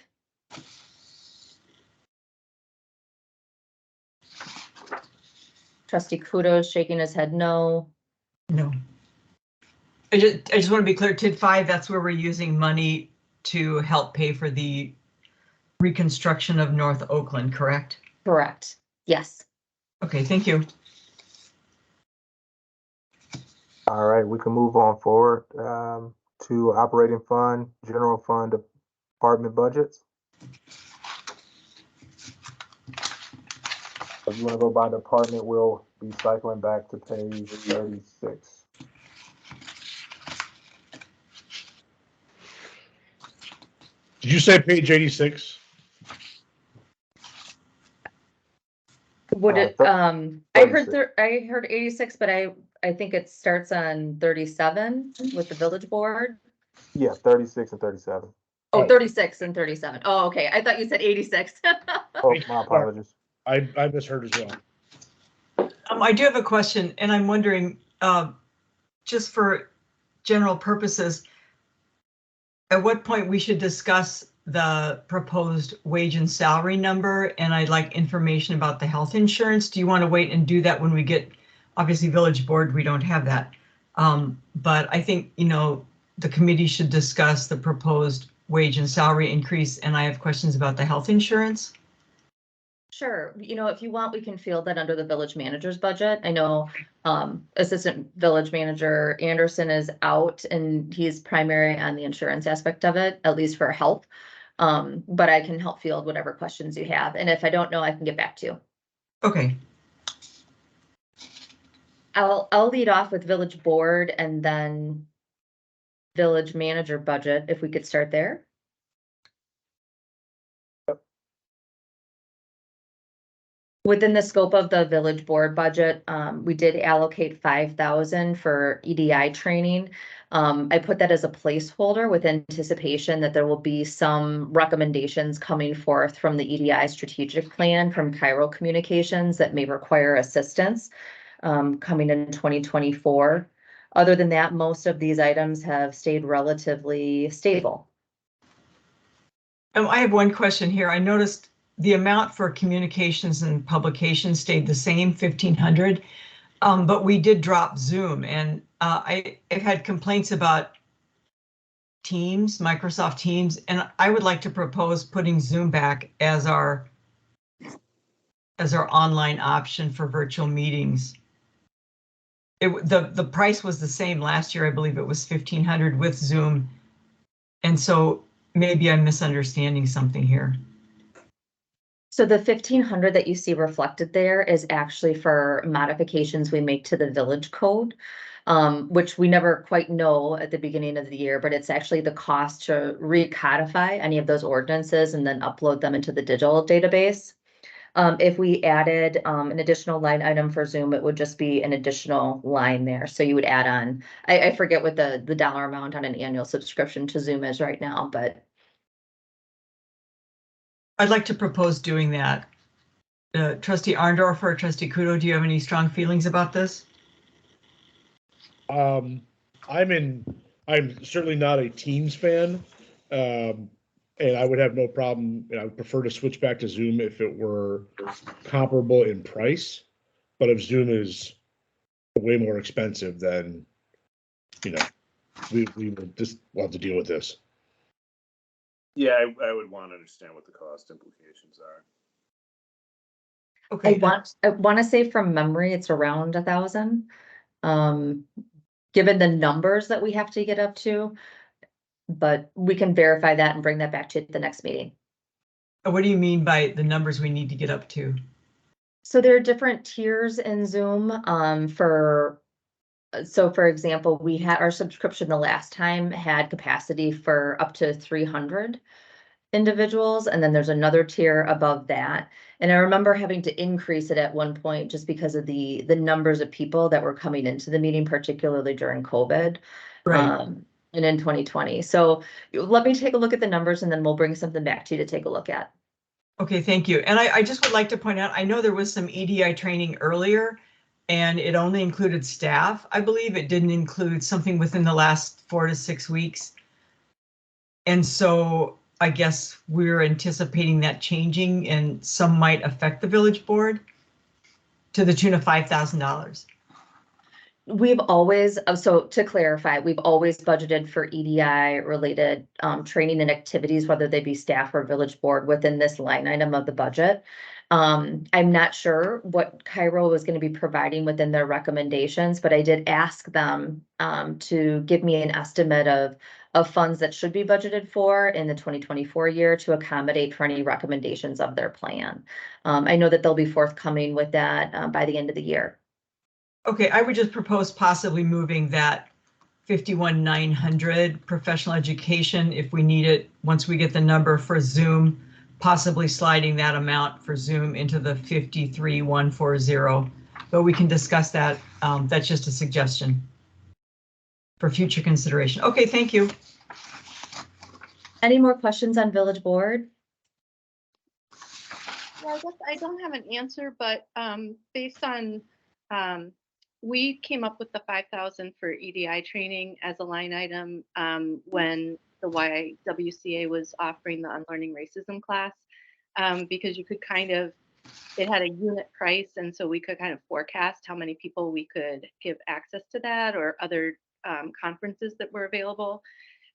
Trustee Kudos shaking his head no. No. I just want to be clear, TID 5, that's where we're using money to help pay for the reconstruction of North Oakland, correct? Correct. Yes. Okay, thank you. All right, we can move on forward to operating fund, general fund, department budgets. If you want to go by department, we'll be cycling back to page 36. Did you say page 86? Would it, I 36. heard 86, but I think it starts on 37 with the village board. Yeah, 36 and 37. Oh, 36 and 37. Oh, okay. I thought you said 86. Oh, my apologies. I misheard as well. I do have a question, and I'm wondering, just for general purposes, at what point we should discuss the proposed wage and salary number, and I'd like information about the health insurance. Do you want to wait and do that when we get, obviously village board, we don't have that. But I think, the committee should discuss the proposed wage and salary increase, and I have questions about the health insurance. Sure. If you want, we can field that under the village manager's budget. I know Assistant Village Manager Anderson is out and he's primary on the insurance aspect of it, at least for health. But I can help field whatever questions you have. And if I don't know, I can get back to you. Okay. I'll lead off with village board and then village manager budget, if we could start there. Within the scope of the village board budget, we did allocate 5,000 for EDI training. I put that as a placeholder with anticipation that there will be some recommendations coming forth from the EDI strategic plan from Cairo Communications that may require assistance coming in 2024. Other than that, most of these items have stayed relatively stable. I have one question here. I noticed the amount for communications and publications stayed the same, 1,500, but we did drop Zoom, and I've had complaints about Teams, Microsoft Teams, and I would like to propose putting Zoom back as our online option for virtual meetings. The price was the same last year. I believe it was 1,500 with Zoom, and so maybe I'm misunderstanding something here. So the 1,500 that you see reflected there is actually for modifications we make to the village code, which we never quite know at the beginning of the year, but it's actually the cost to recodify any of those ordinances and then upload them into the digital database. If we added an additional line item for Zoom, it would just be an additional line there. So you would add on, I forget what the dollar amount on an annual subscription to Zoom is right now, but I'd like to propose doing that. Trustee Arndorfer, Trustee Kudo, do you have any strong feelings about this? I'm certainly not a Teams fan. And I would have no problem, I would prefer to switch back to Zoom if it were comparable in price. But if Zoom is way more expensive, then, we will just, we'll have to deal with this. Yeah, I would want to understand what the cost implications are. Okay. I want to say from memory, it's around 1,000. Given the numbers that we have to get up to, but we can verify that and bring that back to the next meeting. What do you mean by the numbers we need to get up to? So there are different tiers in Zoom. For example, we had our subscription the last time had capacity for up to 300 individuals, and then there's another tier above that. And I remember having to increase it at one point just because of the numbers of people that were coming into the meeting, particularly during COVID. Right. And in 2020. So let me take a look at the numbers and then we'll bring something back to you to take a look at. Okay, thank you. And I just would like to point out, I know there was some EDI training earlier and it only included staff. I believe it didn't include something within the last 4 to 6 weeks. And so I guess we're anticipating that changing and some might affect the village board to the tune of $5,000. We've always, so to clarify, we've always budgeted for EDI related training and activities, whether they be staff or village board within this line item of the budget. I'm not sure what Cairo was going to be providing within their recommendations, but I did ask them to give me an estimate of funds that should be budgeted for in the 2024 year to accommodate for any recommendations of their plan. I know that they'll be forthcoming with that by the end of the year. Okay, I would just propose possibly moving that 51,900 professional education if we need it, once we get the number for Zoom, possibly sliding that amount for Zoom into the 53,140. But we can discuss that. That's just a suggestion for future consideration. Okay, thank you. Any more questions on village board? Well, I guess I don't have an answer, but based on we came up with the 5,000 for EDI training as a line item when the YWCA was offering the Unlearning Racism class, because you could it had a unit price, and so we could kind of forecast how many people we could give access to that or other conferences that were available.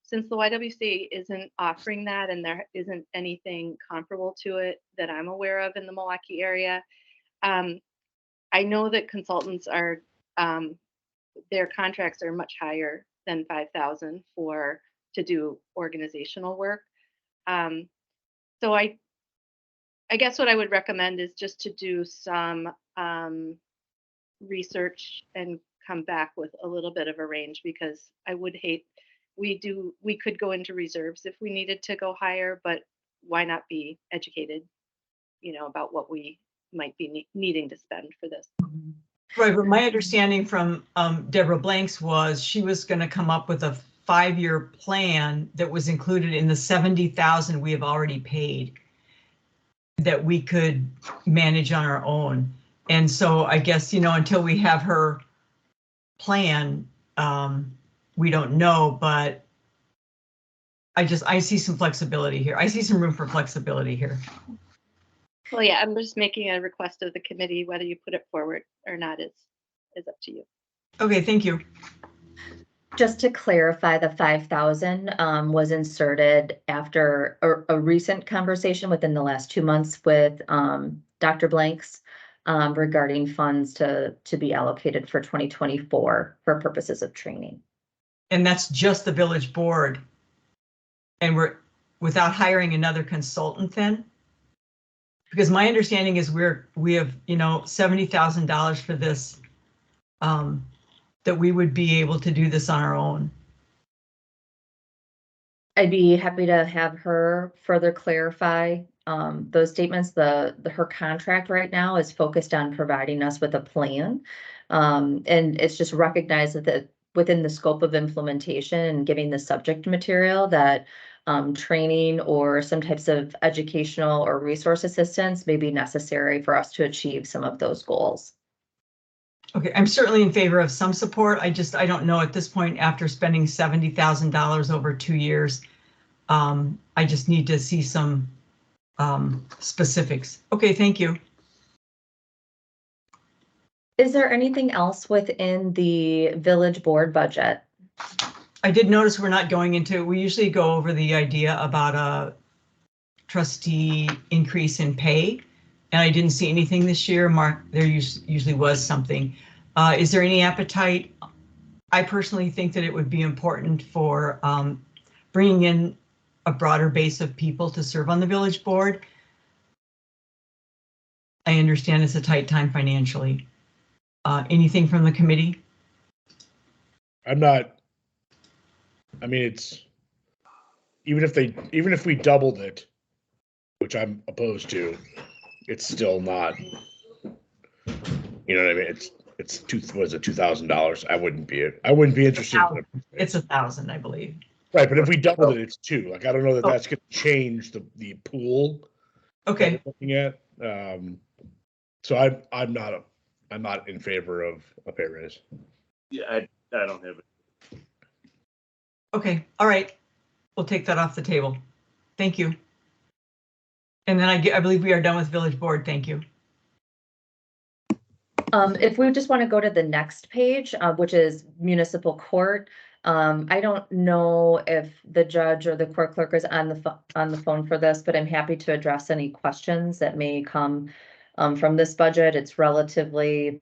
Since the YWCA isn't offering that and there isn't anything comparable to it that I'm aware of in the Milwaukee area, I know that consultants are their contracts are much higher than 5,000 to do organizational work. So I guess what I would recommend is just to do some research and come back with a little bit of a range, because I would hate, we could go into reserves if we needed to go higher, but why not be educated, about what we might be needing to spend for this. Right, but my understanding from Deborah Blanks was she was going to come up with a 5-year plan that was included in the 70,000 we have already paid that we could manage on our own. And so I guess, until we have her plan, we don't know, but I see some flexibility here. I see some room for flexibility here. Well, yeah, I'm just making a request of the committee. Whether you put it forward or not is up to you. Okay, thank you. Just to clarify, the 5,000 was inserted after a recent conversation within the last 2 months with Dr. Blanks regarding funds to be allocated for 2024 for purposes of training. And that's just the village board. And we're without hiring another consultant then? Because my understanding is we have, $70,000 for this, that we would be able to do this on our own. I'd be happy to have her further clarify those statements. Her contract right now is focused on providing us with a plan. And it's just recognized that within the scope of implementation and giving the subject material that training or some types of educational or resource assistance may be necessary for us to achieve some of those goals. Okay, I'm certainly in favor of some support. I don't know at this point, after spending $70,000 over 2 years, I just need to see some specifics. Okay, thank you. Is there anything else within the village board budget? I did notice we're not going into, we usually go over the idea about a trustee increase in pay, and I didn't see anything this year. Mark, there usually was something. Is there any appetite? I personally think that it would be important for bringing in a broader base of people to serve on the village board. I understand it's a tight time financially. Anything from the committee? I mean, it's, even if we doubled it, which I'm opposed to, it's still not, you know what I mean? It's $2,000? I wouldn't be interested. It's 1,000, I believe. Right, but if we doubled it, it's 2. Like, I don't know that that's going to change the pool. Okay. That we're looking at. So I'm not in favor of a pay raise. Yeah, I don't have it. Okay, all right. We'll take that off the table. Thank you. And then I believe we are done with village board. Thank you. If we just want to go to the next page, which is municipal court, I don't know if the judge or the court clerk is on the phone for this, but I'm happy to address any questions that may come from this budget. It's relatively.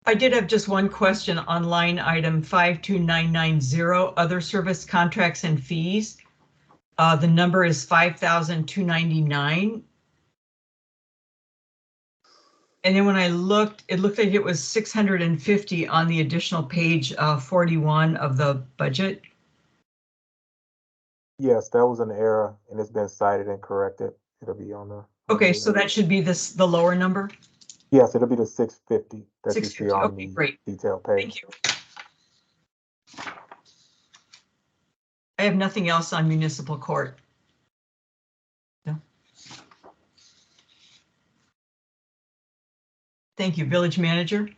I did have just one question on line item 52990, other service contracts and fees. The number is 5,299. And then when I looked, it looked like it was 650 on the additional page 41 of the budget. Yes, that was an error and it's been cited and corrected. It'll be on the. Okay, so that should be the lower number? Yes, it'll be the 650 that you see 650, on okay, the great. detailed page. Thank you. I have nothing else on municipal court. No. Thank you, village manager.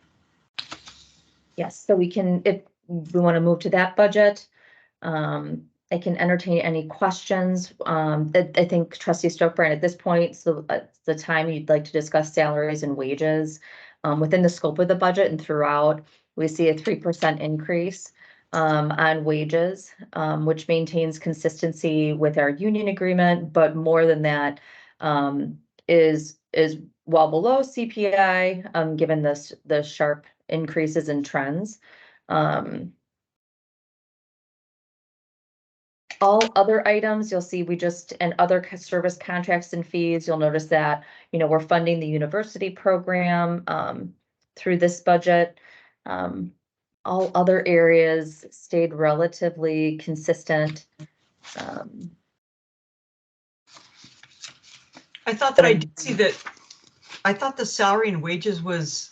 Yes, so we can, if we want to move to that budget, I can entertain any questions. I think trustee Stokbrand at this point, so it's the time you'd like to discuss salaries and wages within the scope of the budget, and throughout we see a 3% increase on wages, which maintains consistency with our union agreement, but more than that is well below CPI, given the sharp increases in trends. All other items, you'll see and other service contracts and fees, you'll notice that, we're funding the university program through this budget. All other areas stayed relatively consistent. I thought that I did see that. I thought the salary and wages was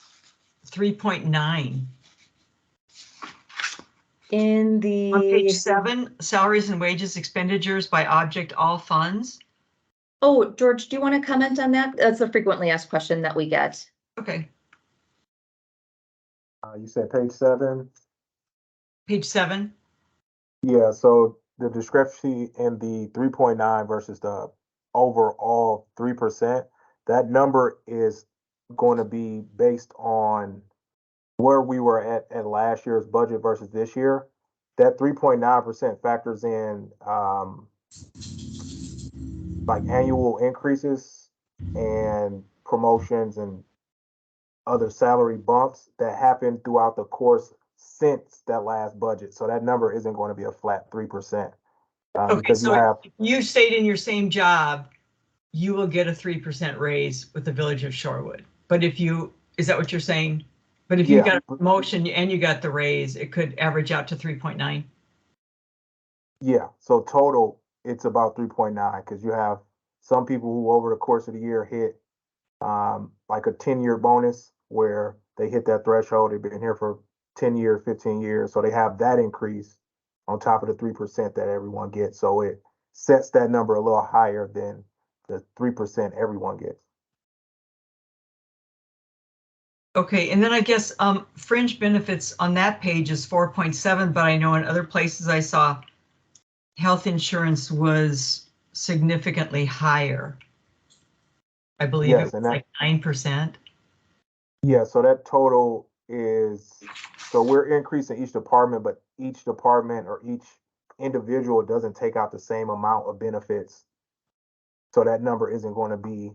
3.9. In the on page 7, salaries and wages expenditures by object, all funds. Oh, George, do you want to comment on that? That's a frequently asked question that we get. Okay. You said page 7? Page 7. Yeah, so the discrepancy in the 3.9 versus the overall 3%, that number is going to be based on where we were at last year's budget versus this year. That 3.9% factors in like annual increases and promotions and other salary bumps that happened throughout the course since that last budget. So that number isn't going to be a flat 3%. Okay, because so if you stayed in your same job, you will get a 3% raise with the Village of Shorewood. But if is that what you're saying? But if you got a promotion and you got the raise, it could average out to 3.9. Yeah, so total it's about 3.9 because you have some people who over the course of the year hit like a 10-year bonus where they hit that threshold. They've been here for 10 years, 15 years. So they have that increase on top of the 3% that everyone gets. So it sets that number a little higher than the 3% everyone gets. Okay, and then I guess fringe benefits on that page is 4.7, but I know in other places I saw health insurance was significantly higher. I believe Yes, it was and that, like 9%. yeah, so that total is, so we're increasing each department, but each department or each individual doesn't take out the same amount of benefits. So that number isn't going to be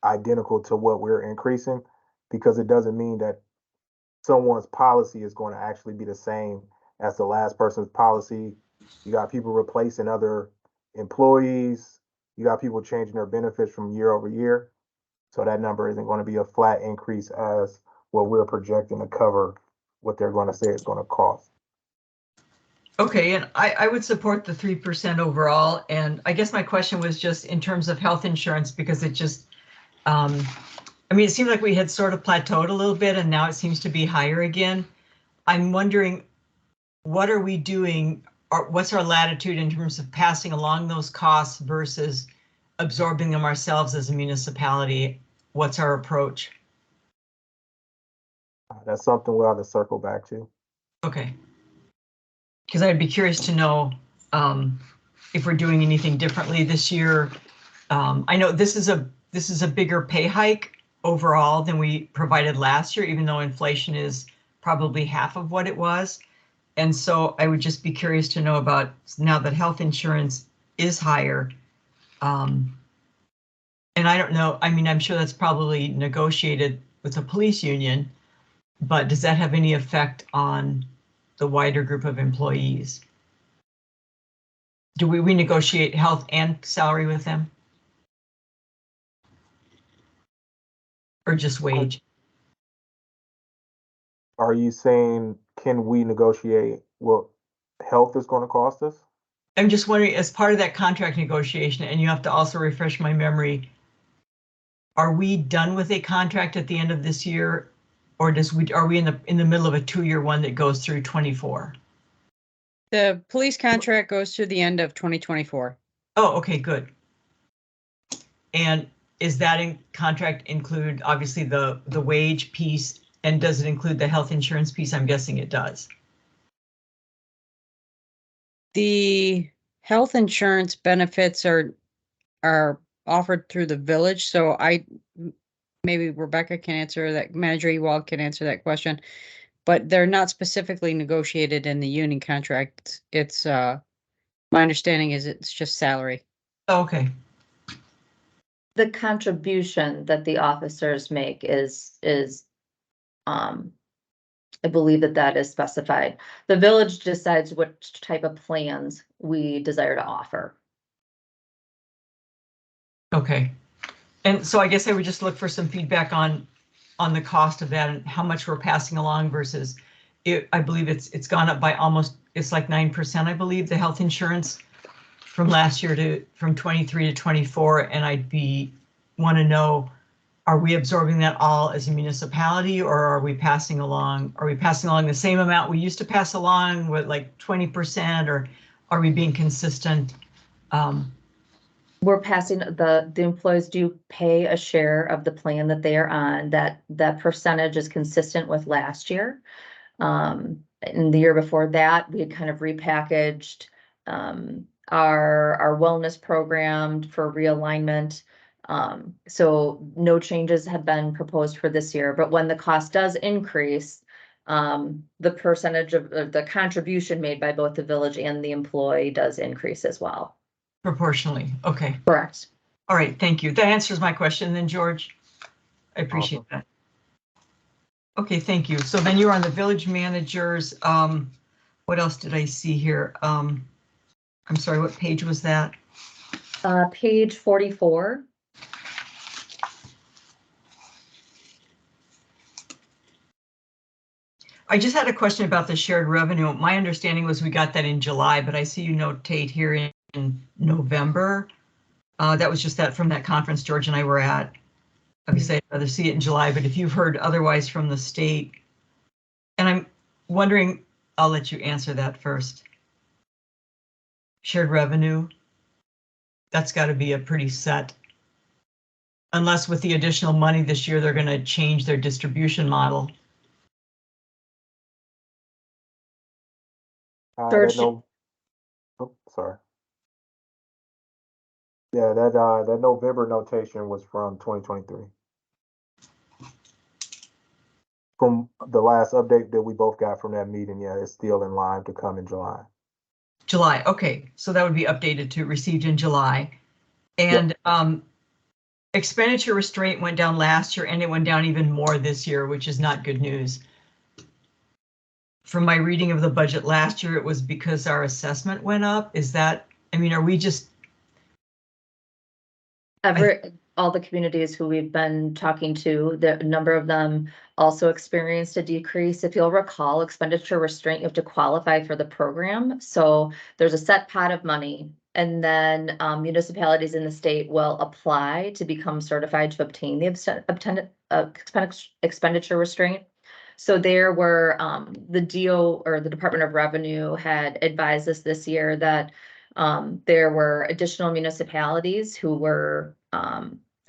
identical to what we're increasing, because it doesn't mean that someone's policy is going to actually be the same as the last person's policy. You got people replacing other employees. You got people changing their benefits from year over year. So that number isn't going to be a flat increase as what we're projecting to cover what they're going to say it's going to cost. Okay, and I would support the 3% overall. And I guess my question was just in terms of health insurance, because it just, I mean, it seemed like we had sort of plateaued a little bit and now it seems to be higher again. I'm wondering, what are we doing, or what's our latitude in terms of passing along those costs versus absorbing them ourselves as a municipality? What's our approach? That's something we'll have to circle back to. Okay. Because I'd be curious to know if we're doing anything differently this year. I know this is a bigger pay hike overall than we provided last year, even though inflation is probably half of what it was. And so I would just be curious to know about, now that health insurance is higher. And I don't know, I mean, I'm sure that's probably negotiated with the police union, but does that have any effect on the wider group of employees? Do we renegotiate health and salary with them? Or just wage? Are you saying, can we negotiate what health is going to cost us? I'm just wondering, as part of that contract negotiation, and you have to also refresh my memory, are we done with a contract at the end of this year? Or are we in the middle of a 2-year one that goes through 24? The police contract goes through the end of 2024. Oh, okay, good. And is that in contract include obviously the wage piece, and does it include the health insurance piece? I'm guessing it does. The health insurance benefits are offered through the village, so maybe Rebecca can answer that, Manager Ewald can answer that question, but they're not specifically negotiated in the union contract. It's my understanding is it's just salary. Okay. The contribution that the officers make is I believe that is specified. The village decides what type of plans we desire to offer. Okay. And so I guess I would just look for some feedback on the cost of that and how much we're passing along versus it. I believe it's gone up by almost, it's like 9%, I believe, the health insurance from last year from 23 to 24. And want to know, are we absorbing that all as a municipality, or are we passing along the same amount we used to pass along with like 20%, or are we being consistent? We're passing, the employees do pay a share of the plan that they are on. That percentage is consistent with last year. In the year before that, we had kind of repackaged our wellness program for realignment. So no changes have been proposed for this year, but when the cost does increase, the percentage of the contribution made by both the village and the employee does increase as well. Proportionally. Okay. Correct. All right. Thank you. That answers my question then, George. I appreciate that. Okay. Thank you. So then you're on the village managers. What else did I see here? I'm sorry, what page was that? Page 44. I just had a question about the shared revenue. My understanding was we got that in July, but I see you notate here in in November. That was just that from that conference George and I were at. Obviously, I'd rather see it in July, but if you've heard otherwise from the state, and I'm wondering, I'll let you answer that first. Shared revenue, that's got to be a pretty set. Unless with the additional money this year, they're going to change their distribution model. George, Sorry. Yeah, that November notation was from 2023. From the last update that we both got from that meeting, yeah, it's still in line to come in July. July, okay, so that would be updated to received in July. And expenditure restraint went down last year and it went down even more this year, which is not good news. From my reading of the budget last year, it was because our assessment went up. Is that, I mean, are we just? All the communities who we've been talking to, the number of them also experienced a decrease. If you'll recall, expenditure restraint, you have to qualify for the program. So there's a set pot of money, and then municipalities in the state will apply to become certified to obtain the expenditure restraint. So there were the DO or the Department of Revenue had advised us this year that there were additional municipalities who were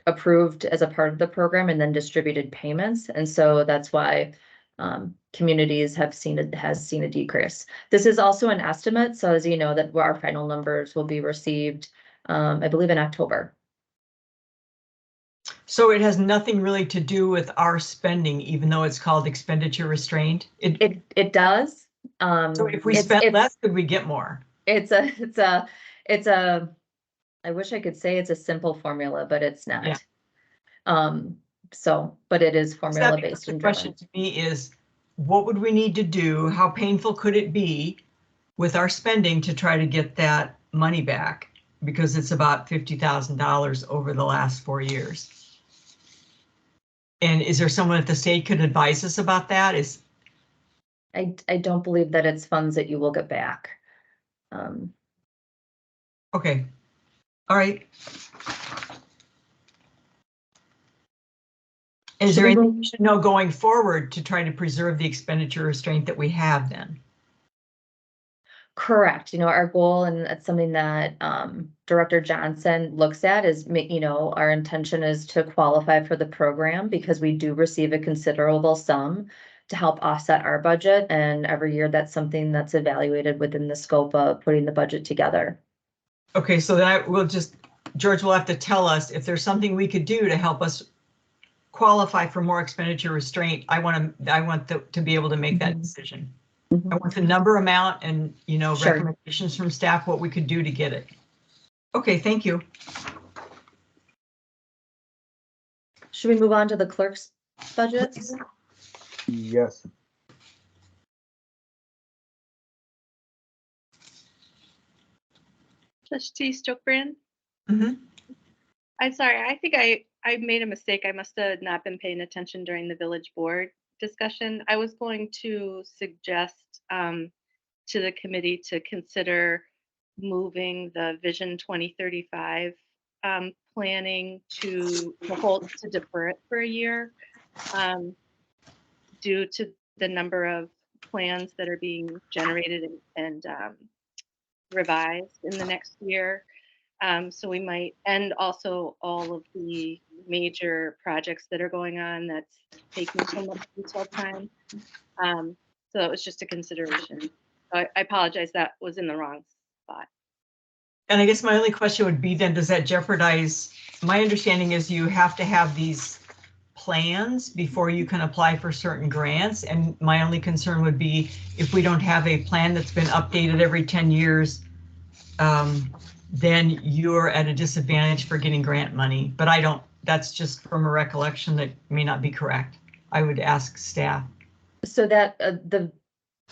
approved as a part of the program and then distributed payments. And so that's why communities has seen a decrease. This is also an estimate. So as you know, that our final numbers will be received, I believe in October. So it has nothing really to do with our spending, even though it's called expenditure restraint. It does. So if we spent less, could we get more? It's a, I wish I could say it's a simple formula, but it's not. Yeah. But it is formula based. The question to me is, what would we need to do? How painful could it be with our spending to try to get that money back? Because it's about $50,000 over the last 4 years. And is there someone at the state could advise us about that? I don't believe that it's funds that you will get back. Okay. All right. Is there anything we should know going forward to try to preserve the expenditure restraint that we have then? Correct. You know, our goal, and that's something that Director Johnson looks at, is, you know, our intention is to qualify for the program because we do receive a considerable sum to help offset our budget. And every year that's something that's evaluated within the scope of putting the budget together. Okay, so then George will have to tell us if there's something we could do to help us qualify for more expenditure restraint. I want to be able to make that decision. I want the number, amount, and, you know, Sure. recommendations from staff, what we could do to get it. Okay, thank you. Should we move on to the clerk's budget? Yes. Trustee Stokebrand? Mm-hmm. I'm sorry, I think I made a mistake. I must have not been paying attention during the village board discussion. I was going to suggest to the committee to consider moving the Vision 2035 planning to defer it for a year due to the number of plans that are being generated and revised in the next year. So we might, and also all of the major projects that are going on that's taking so much detailed time. So it was just a consideration. I apologize, that was in the wrong spot. And I guess my only question would be then, does that jeopardize, my understanding is you have to have these plans before you can apply for certain grants. And my only concern would be if we don't have a plan that's been updated every 10 years, then you're at a disadvantage for getting grant money. But I don't, that's just from a recollection that may not be correct. I would ask staff. So that the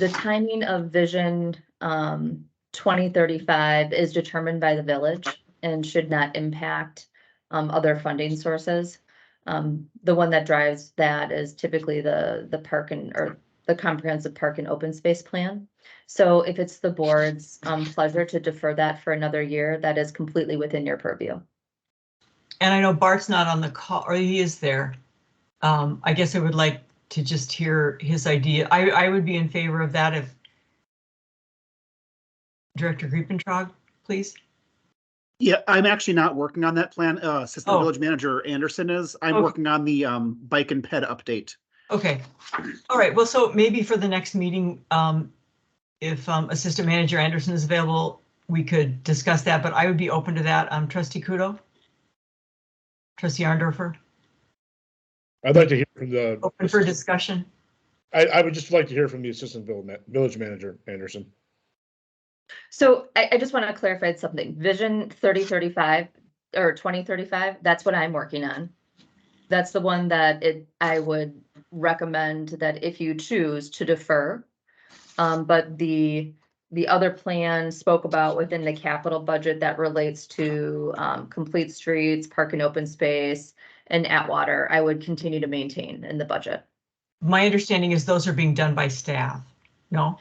timing of Vision 2035 is determined by the village and should not impact other funding sources. The one that drives that is typically the park and or the comprehensive park and open space plan. So if it's the board's pleasure to defer that for another year, that is completely within your purview. And I know Bart's not on the call, or he is there. I guess I would like to just hear his idea. I would be in favor of that if Director Griepentrag, please. Yeah, I'm actually not working on that plan. Assistant Oh. Village Manager Anderson is. I'm Okay. working on the bike and ped update. Okay. All right. Well, so maybe for the next meeting, if Assistant Manager Anderson is available, we could discuss that, but I would be open to that. Trustee Kudo? Trustee Arndorfer? I'd like to hear from the. Open for discussion? I would just like to hear from the Assistant Village Manager Anderson. So I just want to clarify something. Vision 3035 or 2035, that's what I'm working on. That's the one that I would recommend that if you choose to defer. But the other plan spoke about within the capital budget that relates to complete streets, park and open space, and Atwater, I would continue to maintain in the budget. My understanding is those are being done by staff, no?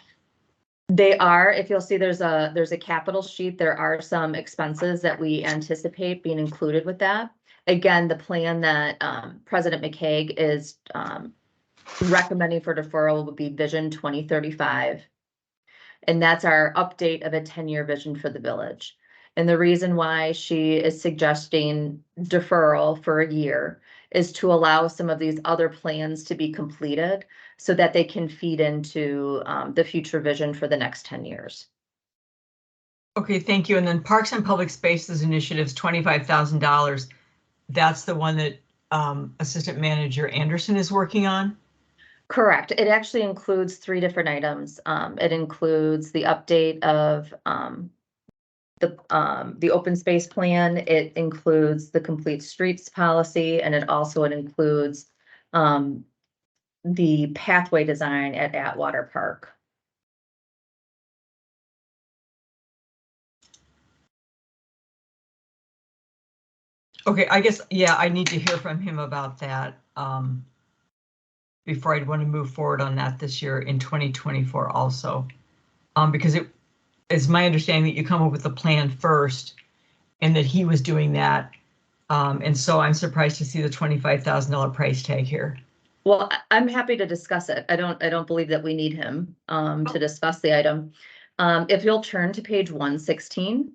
They are. If you'll see, there's a capital sheet. There are some expenses that we anticipate being included with that. Again, the plan that President McCaig is recommending for deferral would be Vision 2035. And that's our update of a 10-year vision for the village. And the reason why she is suggesting deferral for a year is to allow some of these other plans to be completed so that they can feed into the future vision for the next 10 years. Okay, thank you. And then Parks and Public Spaces Initiatives, $25,000. That's the one that Assistant Manager Anderson is working on? Correct. It actually includes 3 different items. It includes the update of the open space plan. It includes the complete streets policy, and it includes the pathway design at Atwater Park. Okay, I guess, yeah, I need to hear from him about that before I'd want to move forward on that this year in 2024 also. Because it is my understanding that you come up with a plan first and that he was doing that. And so I'm surprised to see the $25,000 price tag here. Well, I'm happy to discuss it. I don't believe that we need him to discuss the item. If you'll turn to page 116,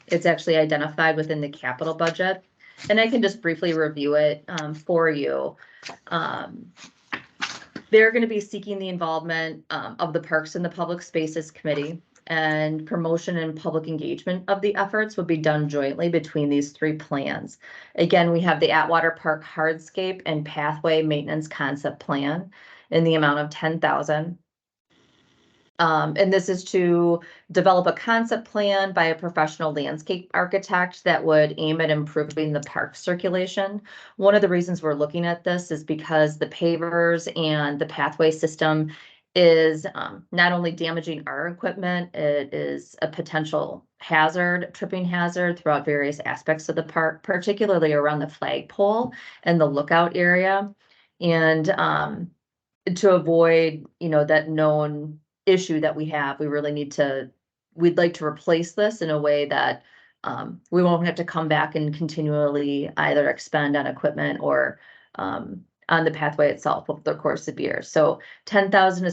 it's actually identified within the capital budget, and I can just briefly review it for you. They're going to be seeking the involvement of the Parks and the Public Spaces Committee, and promotion and public engagement of the efforts would be done jointly between these 3 plans. Again, we have the Atwater Park Hardscape and Pathway Maintenance Concept Plan in the amount of $10,000. And this is to develop a concept plan by a professional landscape architect that would aim at improving the park circulation. One of the reasons we're looking at this is because the pavers and the pathway system is not only damaging our equipment, it is a potential hazard, tripping hazard throughout various aspects of the park, particularly around the flagpole and the lookout area. And to avoid, that known issue that we have, we'd like to replace this in a way that we won't have to come back and continually either expend on equipment or on the pathway itself over the course of years. So 10,000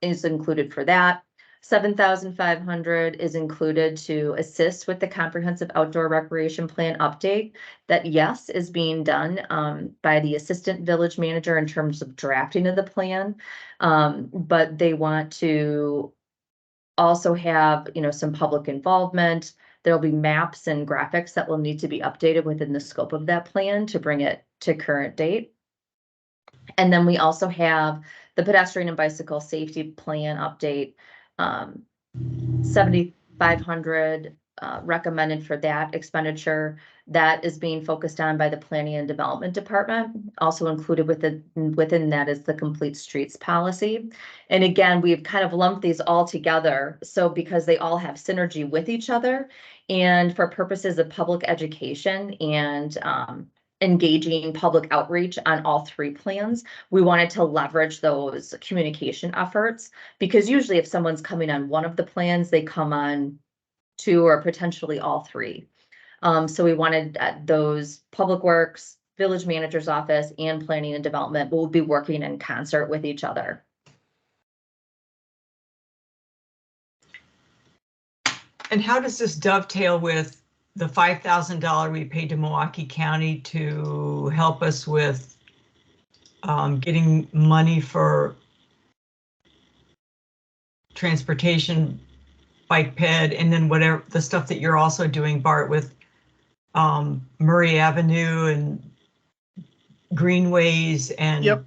is included for that. 7,500 is included to assist with the comprehensive outdoor recreation plan update that, yes, is being done by the assistant village manager in terms of drafting of the plan. But they want to also have, some public involvement. There'll be maps and graphics that will need to be updated within the scope of that plan to bring it to current date. And then we also have the pedestrian and bicycle safety plan update, 7,500 recommended for that expenditure. That is being focused on by the Planning and Development Department. Also included within that is the complete streets policy. And again, we've kind of lumped these all together. So because they all have synergy with each other, and for purposes of public education and engaging public outreach on all 3 plans. We wanted to leverage those communication efforts because usually if someone's coming on one of the plans, they come on 2 or potentially all 3. So we wanted those public works, village manager's office, and planning and development will be working in concert with each other. And how does this dovetail with the $5,000 we paid to Milwaukee County to help us with getting money for transportation, bike ped, and then whatever the stuff that you're also doing, Bart, with Murray Avenue and greenways and. Yep.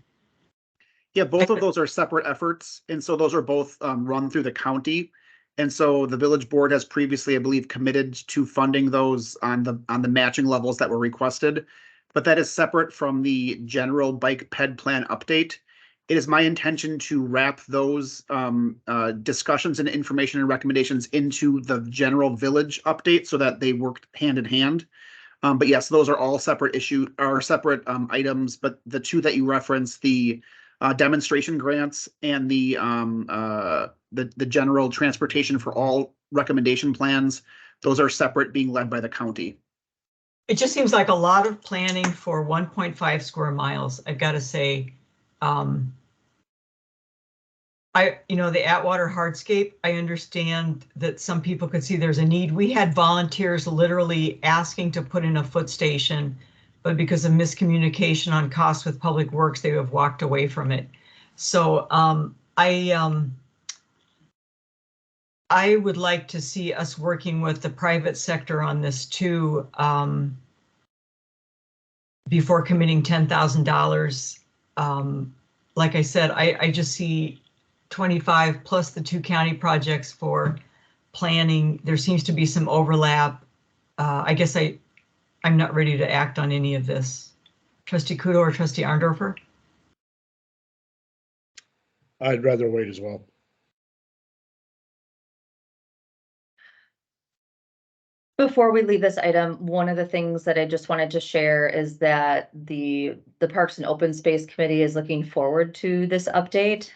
Yeah, both of those are separate efforts. And so those are both run through the county. And so the village board has previously, I believe, committed to funding those on the matching levels that were requested. But that is separate from the general bike ped plan update. It is my intention to wrap those discussions and information and recommendations into the general village update so that they work hand in hand. But yes, those are all separate separate items. But the 2 that you referenced, the demonstration grants and the general transportation for all recommendation plans, those are separate, being led by the county. It just seems like a lot of planning for 1.5 square miles. I've got to say, the Atwater hardscape, I understand that some people could see there's a need. We had volunteers literally asking to put in a foot station, but because of miscommunication on costs with Public Works, they have walked away from it. So I would like to see us working with the private sector on this too, before committing $10,000. Like I said, I just see 25 plus the 2 county projects for planning. There seems to be some overlap. I guess I'm not ready to act on any of this. Trustee Kudo or Trustee Arndorfer? I'd rather wait as well. Before we leave this item, one of the things that I just wanted to share is that the Parks and Open Space Committee is looking forward to this update.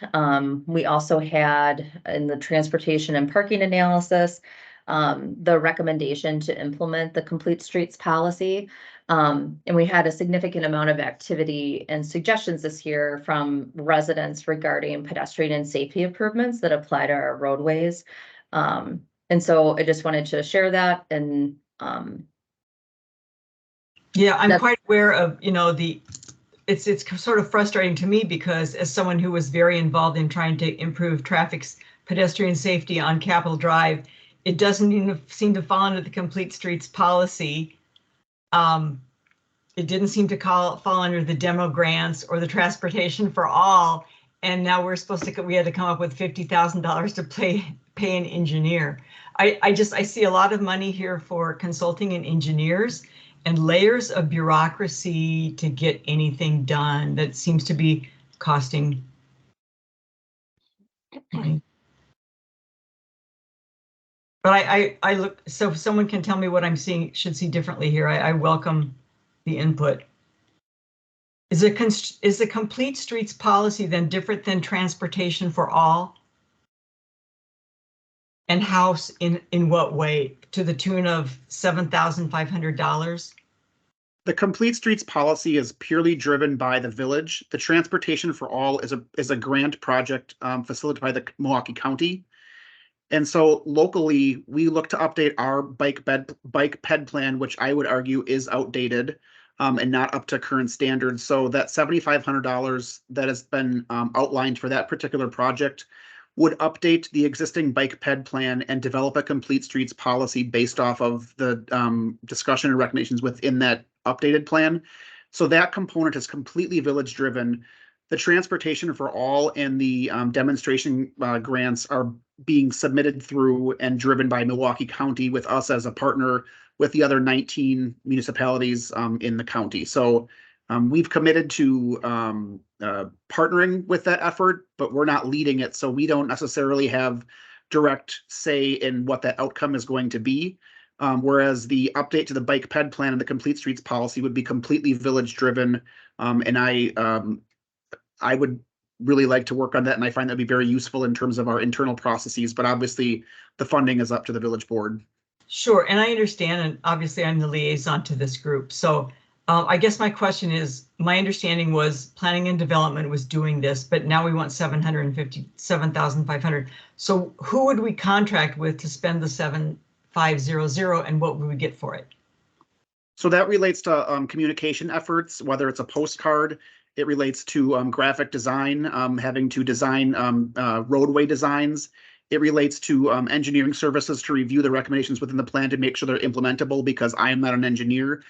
We also had in the transportation and parking analysis, the recommendation to implement the Complete Streets policy. And we had a significant amount of activity and suggestions this year from residents regarding pedestrian and safety improvements that apply to our roadways. And so I just wanted to share that and yeah, I'm quite aware of, it's sort of frustrating to me because as someone who was very involved in trying to improve pedestrian safety on Capitol Drive, it doesn't even seem to fall under the Complete Streets policy. It didn't seem to fall under the demo grants or the transportation for all. And now we had to come up with $50,000 to pay an engineer. I see a lot of money here for consulting and engineers and layers of bureaucracy to get anything done that seems to be costing money. But I look, so if someone can tell me what I'm should see differently here, I welcome the input. Is the Complete Streets policy then different than transportation for all? And how, in what way? To the tune of $7,500? The Complete Streets policy is purely driven by the village. The transportation for all is a grant project facilitated by the Milwaukee County. And so locally, we look to update our bike ped plan, which I would argue is outdated and not up to current standards. So that $7,500 that has been outlined for that particular project would update the existing bike ped plan and develop a Complete Streets policy based off of the discussion and recommendations within that updated plan. So that component is completely village driven. The transportation for all and the demonstration grants are being submitted through and driven by Milwaukee County with us as a partner with the other 19 municipalities in the county. So we've committed to partnering with that effort, but we're not leading it. So we don't necessarily have direct say in what that outcome is going to be. Whereas the update to the bike ped plan and the complete streets policy would be completely village driven. And I would really like to work on that, and I find that'd be very useful in terms of our internal processes, but obviously the funding is up to the village board. Sure, and I understand, and obviously I'm the liaison to this group. So I guess my question is, my understanding was planning and development was doing this, but now we want 757,500. So who would we contract with to spend the 7,500, and what would we get for it? So that relates to communication efforts, whether it's a postcard. It relates to graphic design, having to design roadway designs. It relates to engineering services to review the recommendations within the plan to make sure they're implementable, because I am not an engineer.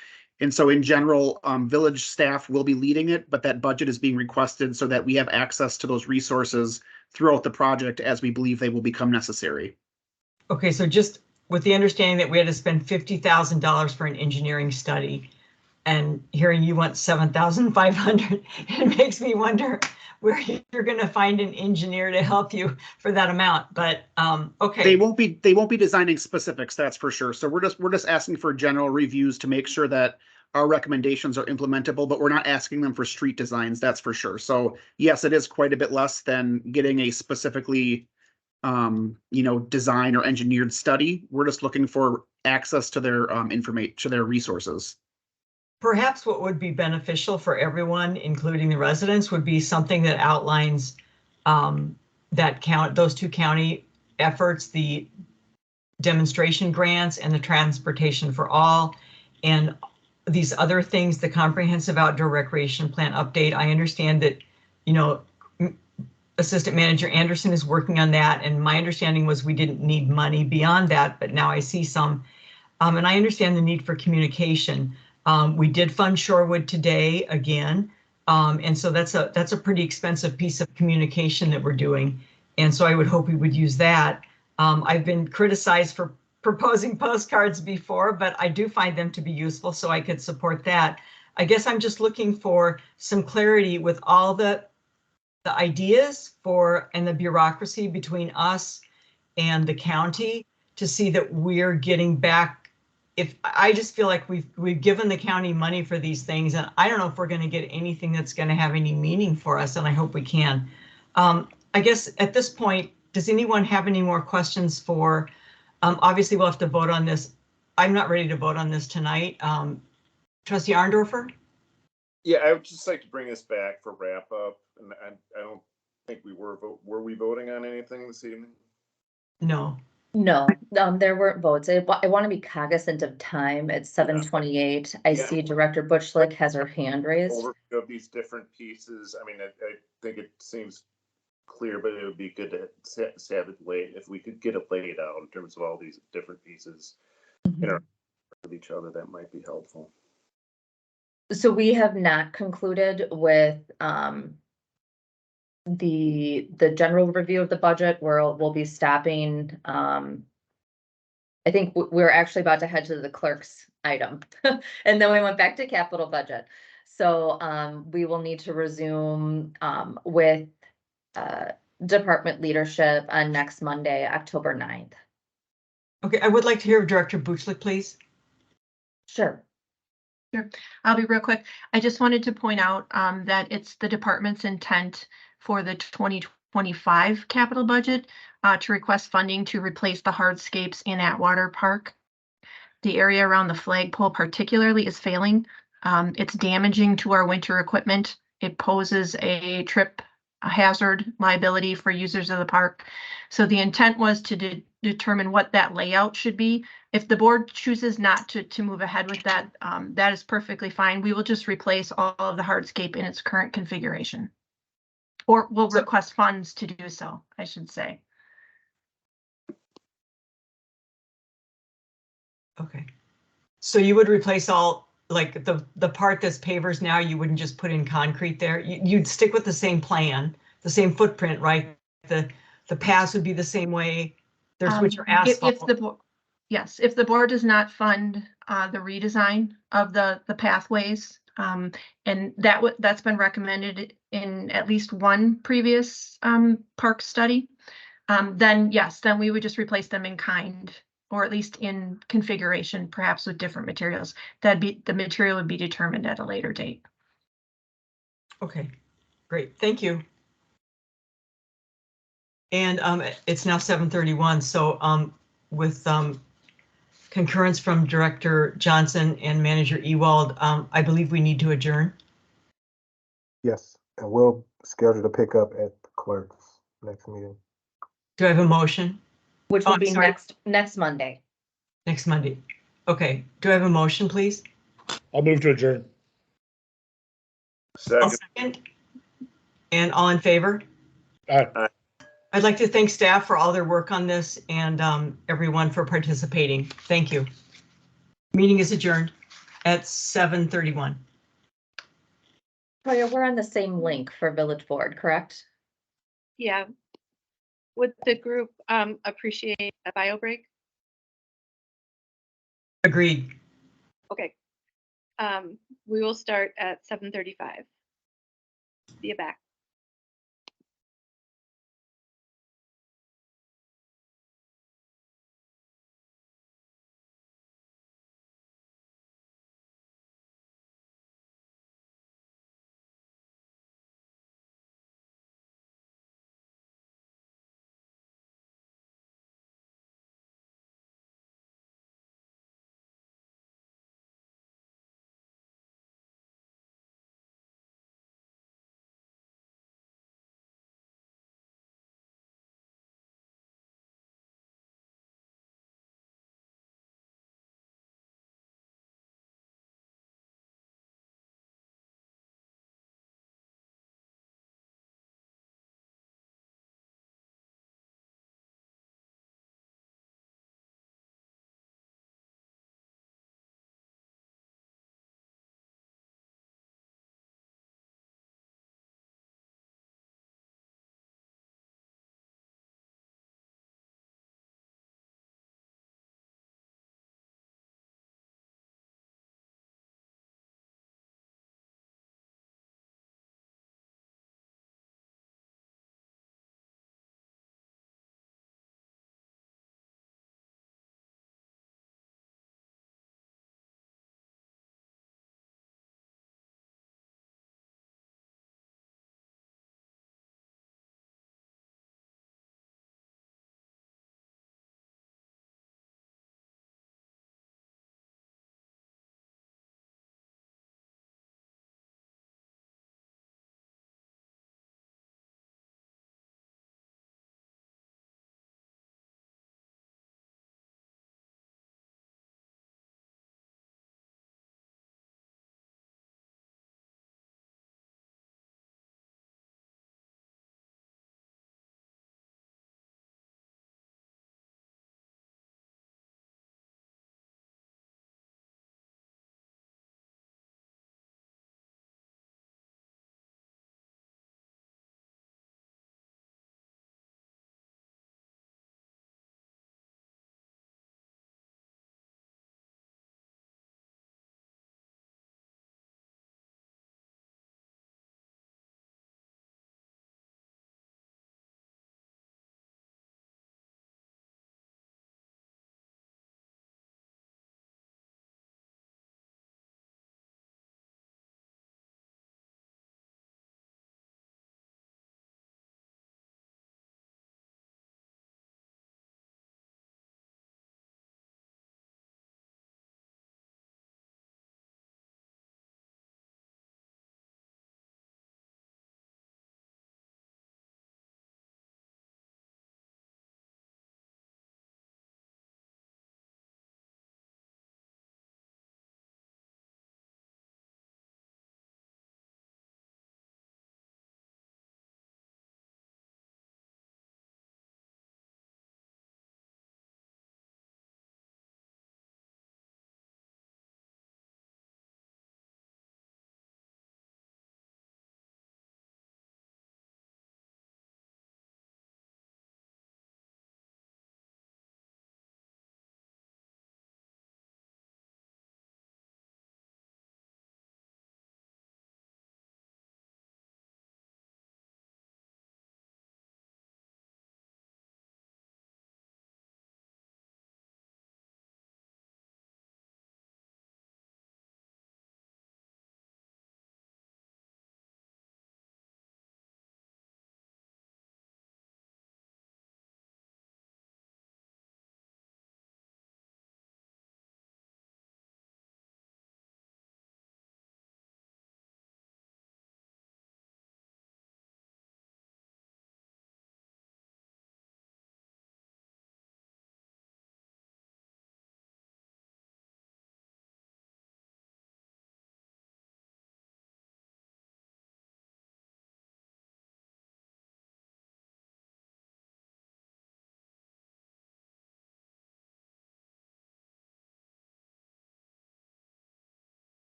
And so in general, village staff will be leading it, but that budget is being requested so that we have access to those resources throughout the project as we believe they will become necessary. Okay, so just with the understanding that we had to spend $50,000 for an engineering study, and hearing you want 7,500, it makes me wonder where you're going to find an engineer to help you for that amount. But okay, they won't be designing specifics, that's for sure. So we're just asking for general reviews to make sure that our recommendations are implementable, but we're not asking them for street designs, that's for sure. So yes, it is quite a bit less than getting a specifically design or engineered study. We're just looking for access to their information, to their resources. Perhaps what would be beneficial for everyone, including the residents, would be something that outlines those two county efforts, the demonstration grants and the transportation for all, and these other things, the comprehensive outdoor recreation plan update. I understand that, Assistant Manager Anderson is working on that, and my understanding was we didn't need money beyond that, but now I see some. And I understand the need for communication. We did fund Shorewood today again, and so that's a pretty expensive piece of communication that we're doing, and so I would hope we would use that. I've been criticized for proposing postcards before, but I do find them to be useful, so I could support that. I guess I'm just looking for some clarity with all the ideas and the bureaucracy between us and the county to see that we're getting back. If I just feel like we've given the county money for these things, and I don't know if we're going to get anything that's going to have any meaning for us, and I hope we can. I guess at this point, does anyone have any more questions for? Obviously, we'll have to vote on this. I'm not ready to vote on this tonight. Trustee Arndorfer? Yeah, I would just like to bring this back for wrap up, and I don't think we were we voting on anything this evening? No. No, there weren't votes. I want to be cognizant of time. It's 7:28. I see Director Butchlick has her hand raised. Overview of these different pieces. I mean, I think it seems clear, but it would be good to have it laid. If we could get it laid out in terms of all these different pieces, interact with each other, that might be helpful. So we have not concluded with the general review of the budget, where we'll be stopping. I think we're actually about to head to the clerk's item, and then we went back to capital budget. So we will need to resume with department leadership on next Monday, October 9th. Okay, I would like to hear Director Butchlick, please. Sure. Sure, I'll be real quick. I just wanted to point out that it's the department's intent for the 2025 capital budget to request funding to replace the hardscapes in Atwater Park. The area around the flagpole particularly is failing. It's damaging to our winter equipment. It poses a trip hazard liability for users of the park. So the intent was to determine what that layout should be. If the board chooses not to move ahead with that, that is perfectly fine. We will just replace all of the hardscape in its current configuration. Or we'll request funds to do so, I should say. Okay. So you would replace all, like the part that's pavers now, you wouldn't just put in concrete there? You'd stick with the same plan, the same footprint, right? The paths would be the same way. There's which are asphalt. Yes, if the board does not fund the redesign of the pathways, and that's been recommended in at least one previous park study, then yes, then we would just replace them in kind or at least in configuration, perhaps with different materials. The material would be determined at a later date. Okay, great, thank you. And it's now 7:31, so with concurrence from Director Johnson and Manager Ewald, I believe we need to adjourn. Yes, and we'll schedule to pick up at the clerk's next meeting. Do I have a motion? Which Oh, will I'm be sorry. next Monday. Next Monday. Okay, do I have a motion, please? I'll move to adjourn. I'll Second. second. And all in favor? Aye. I'd like to thank staff for all their work on this and everyone for participating. Thank you. Meeting is adjourned at 7:31. Toya, we're on the same link for Village Board, correct? Yeah. Would the group appreciate a bio break? Agreed. Okay. We will start at 7:35. See you back.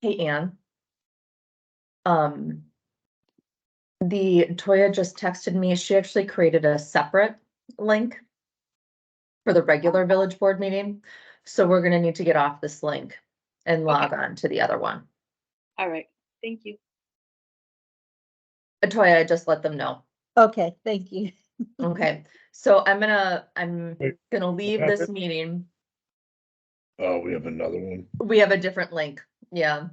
Hey, Ann. The Toya just texted me. She actually created a separate link for the regular village board meeting. So we're gonna need to get off this link and log on to the other one. All right, thank you. Toya, I just let them know. Okay, thank you. Okay, so I'm Wait, gonna leave this happened? meeting. Oh, we have another one. We have a different link. Yeah.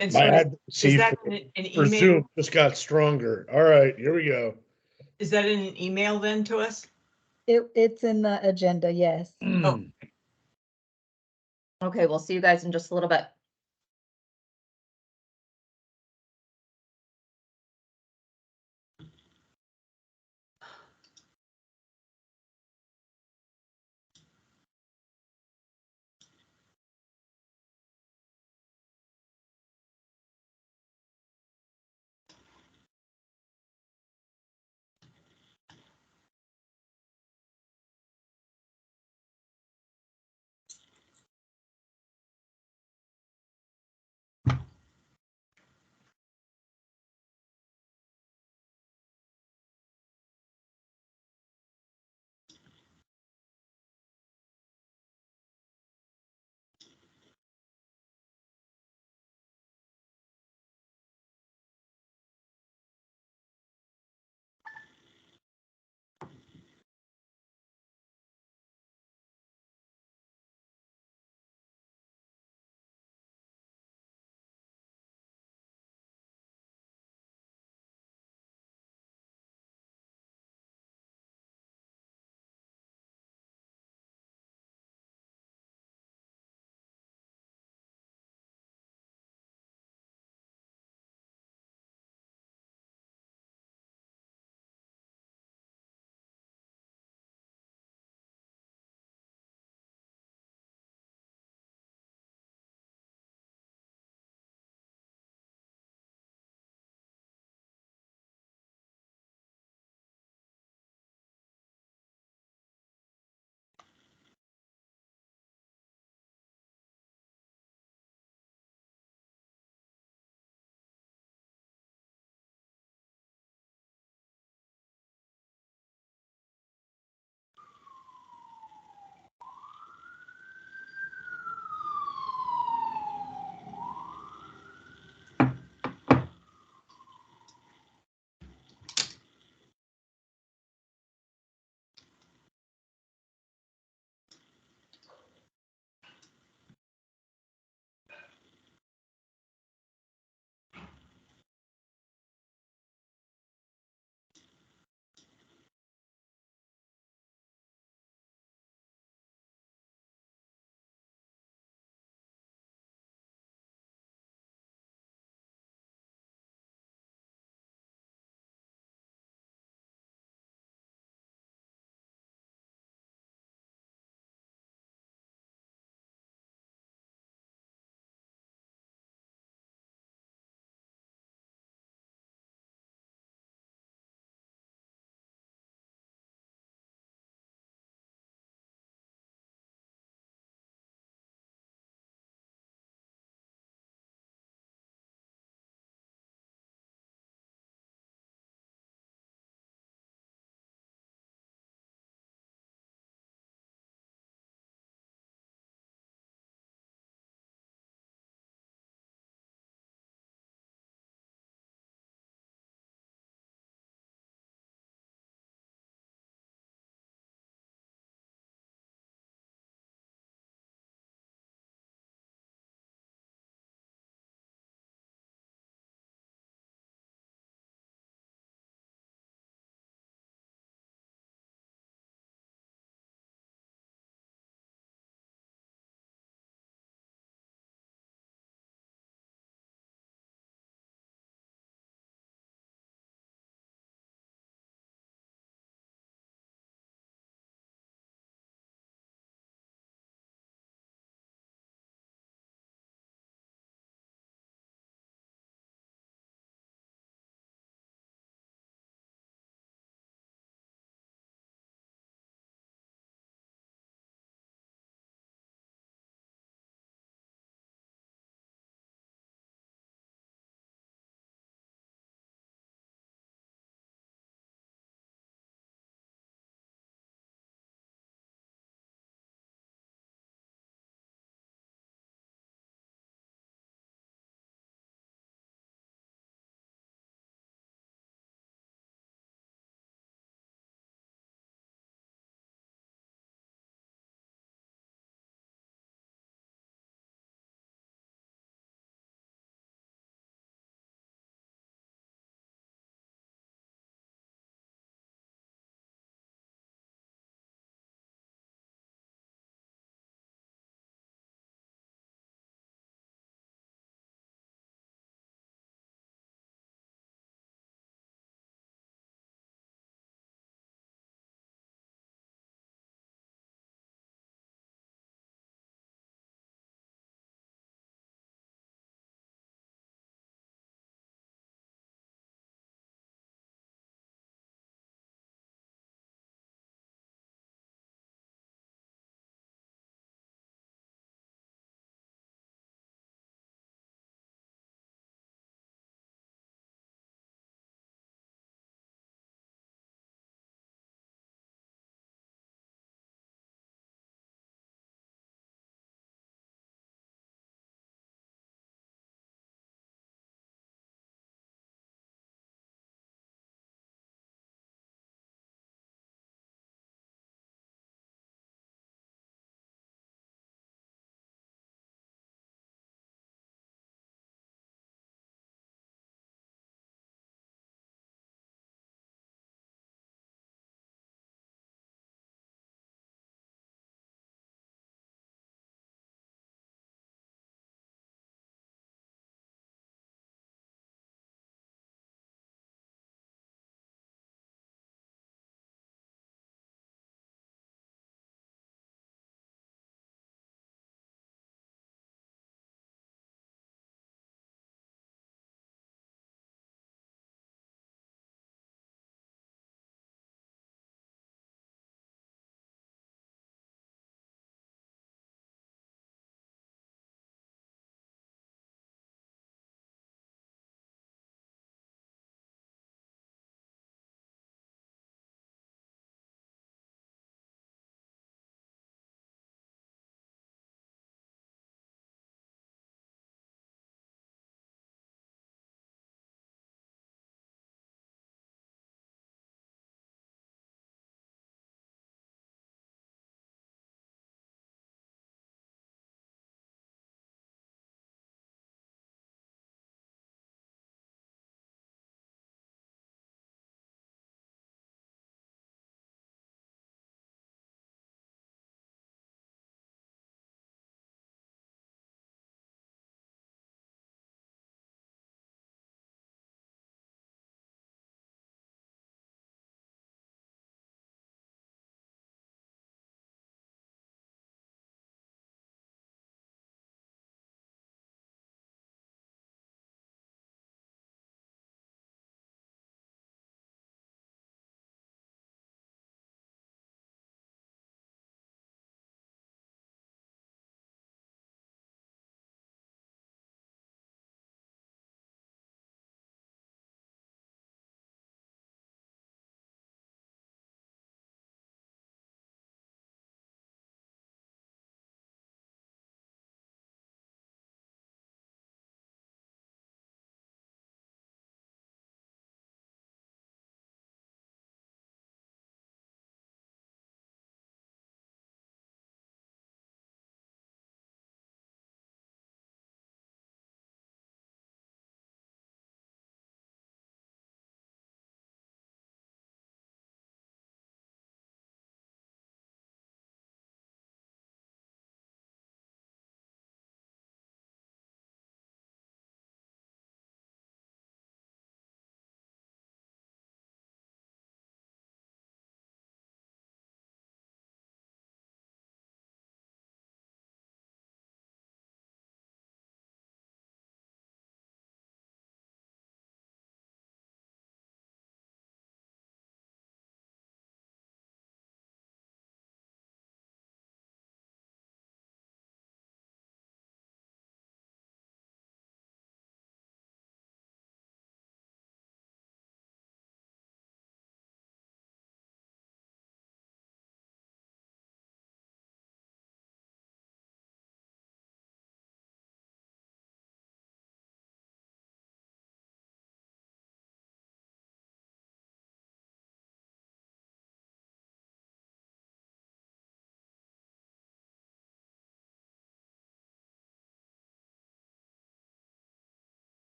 And so My is advocacy that for an for email? Zoom just got stronger. All right, here we go. Is that in an email then to us? It's in the agenda, yes. Okay, we'll see you guys in just a little bit.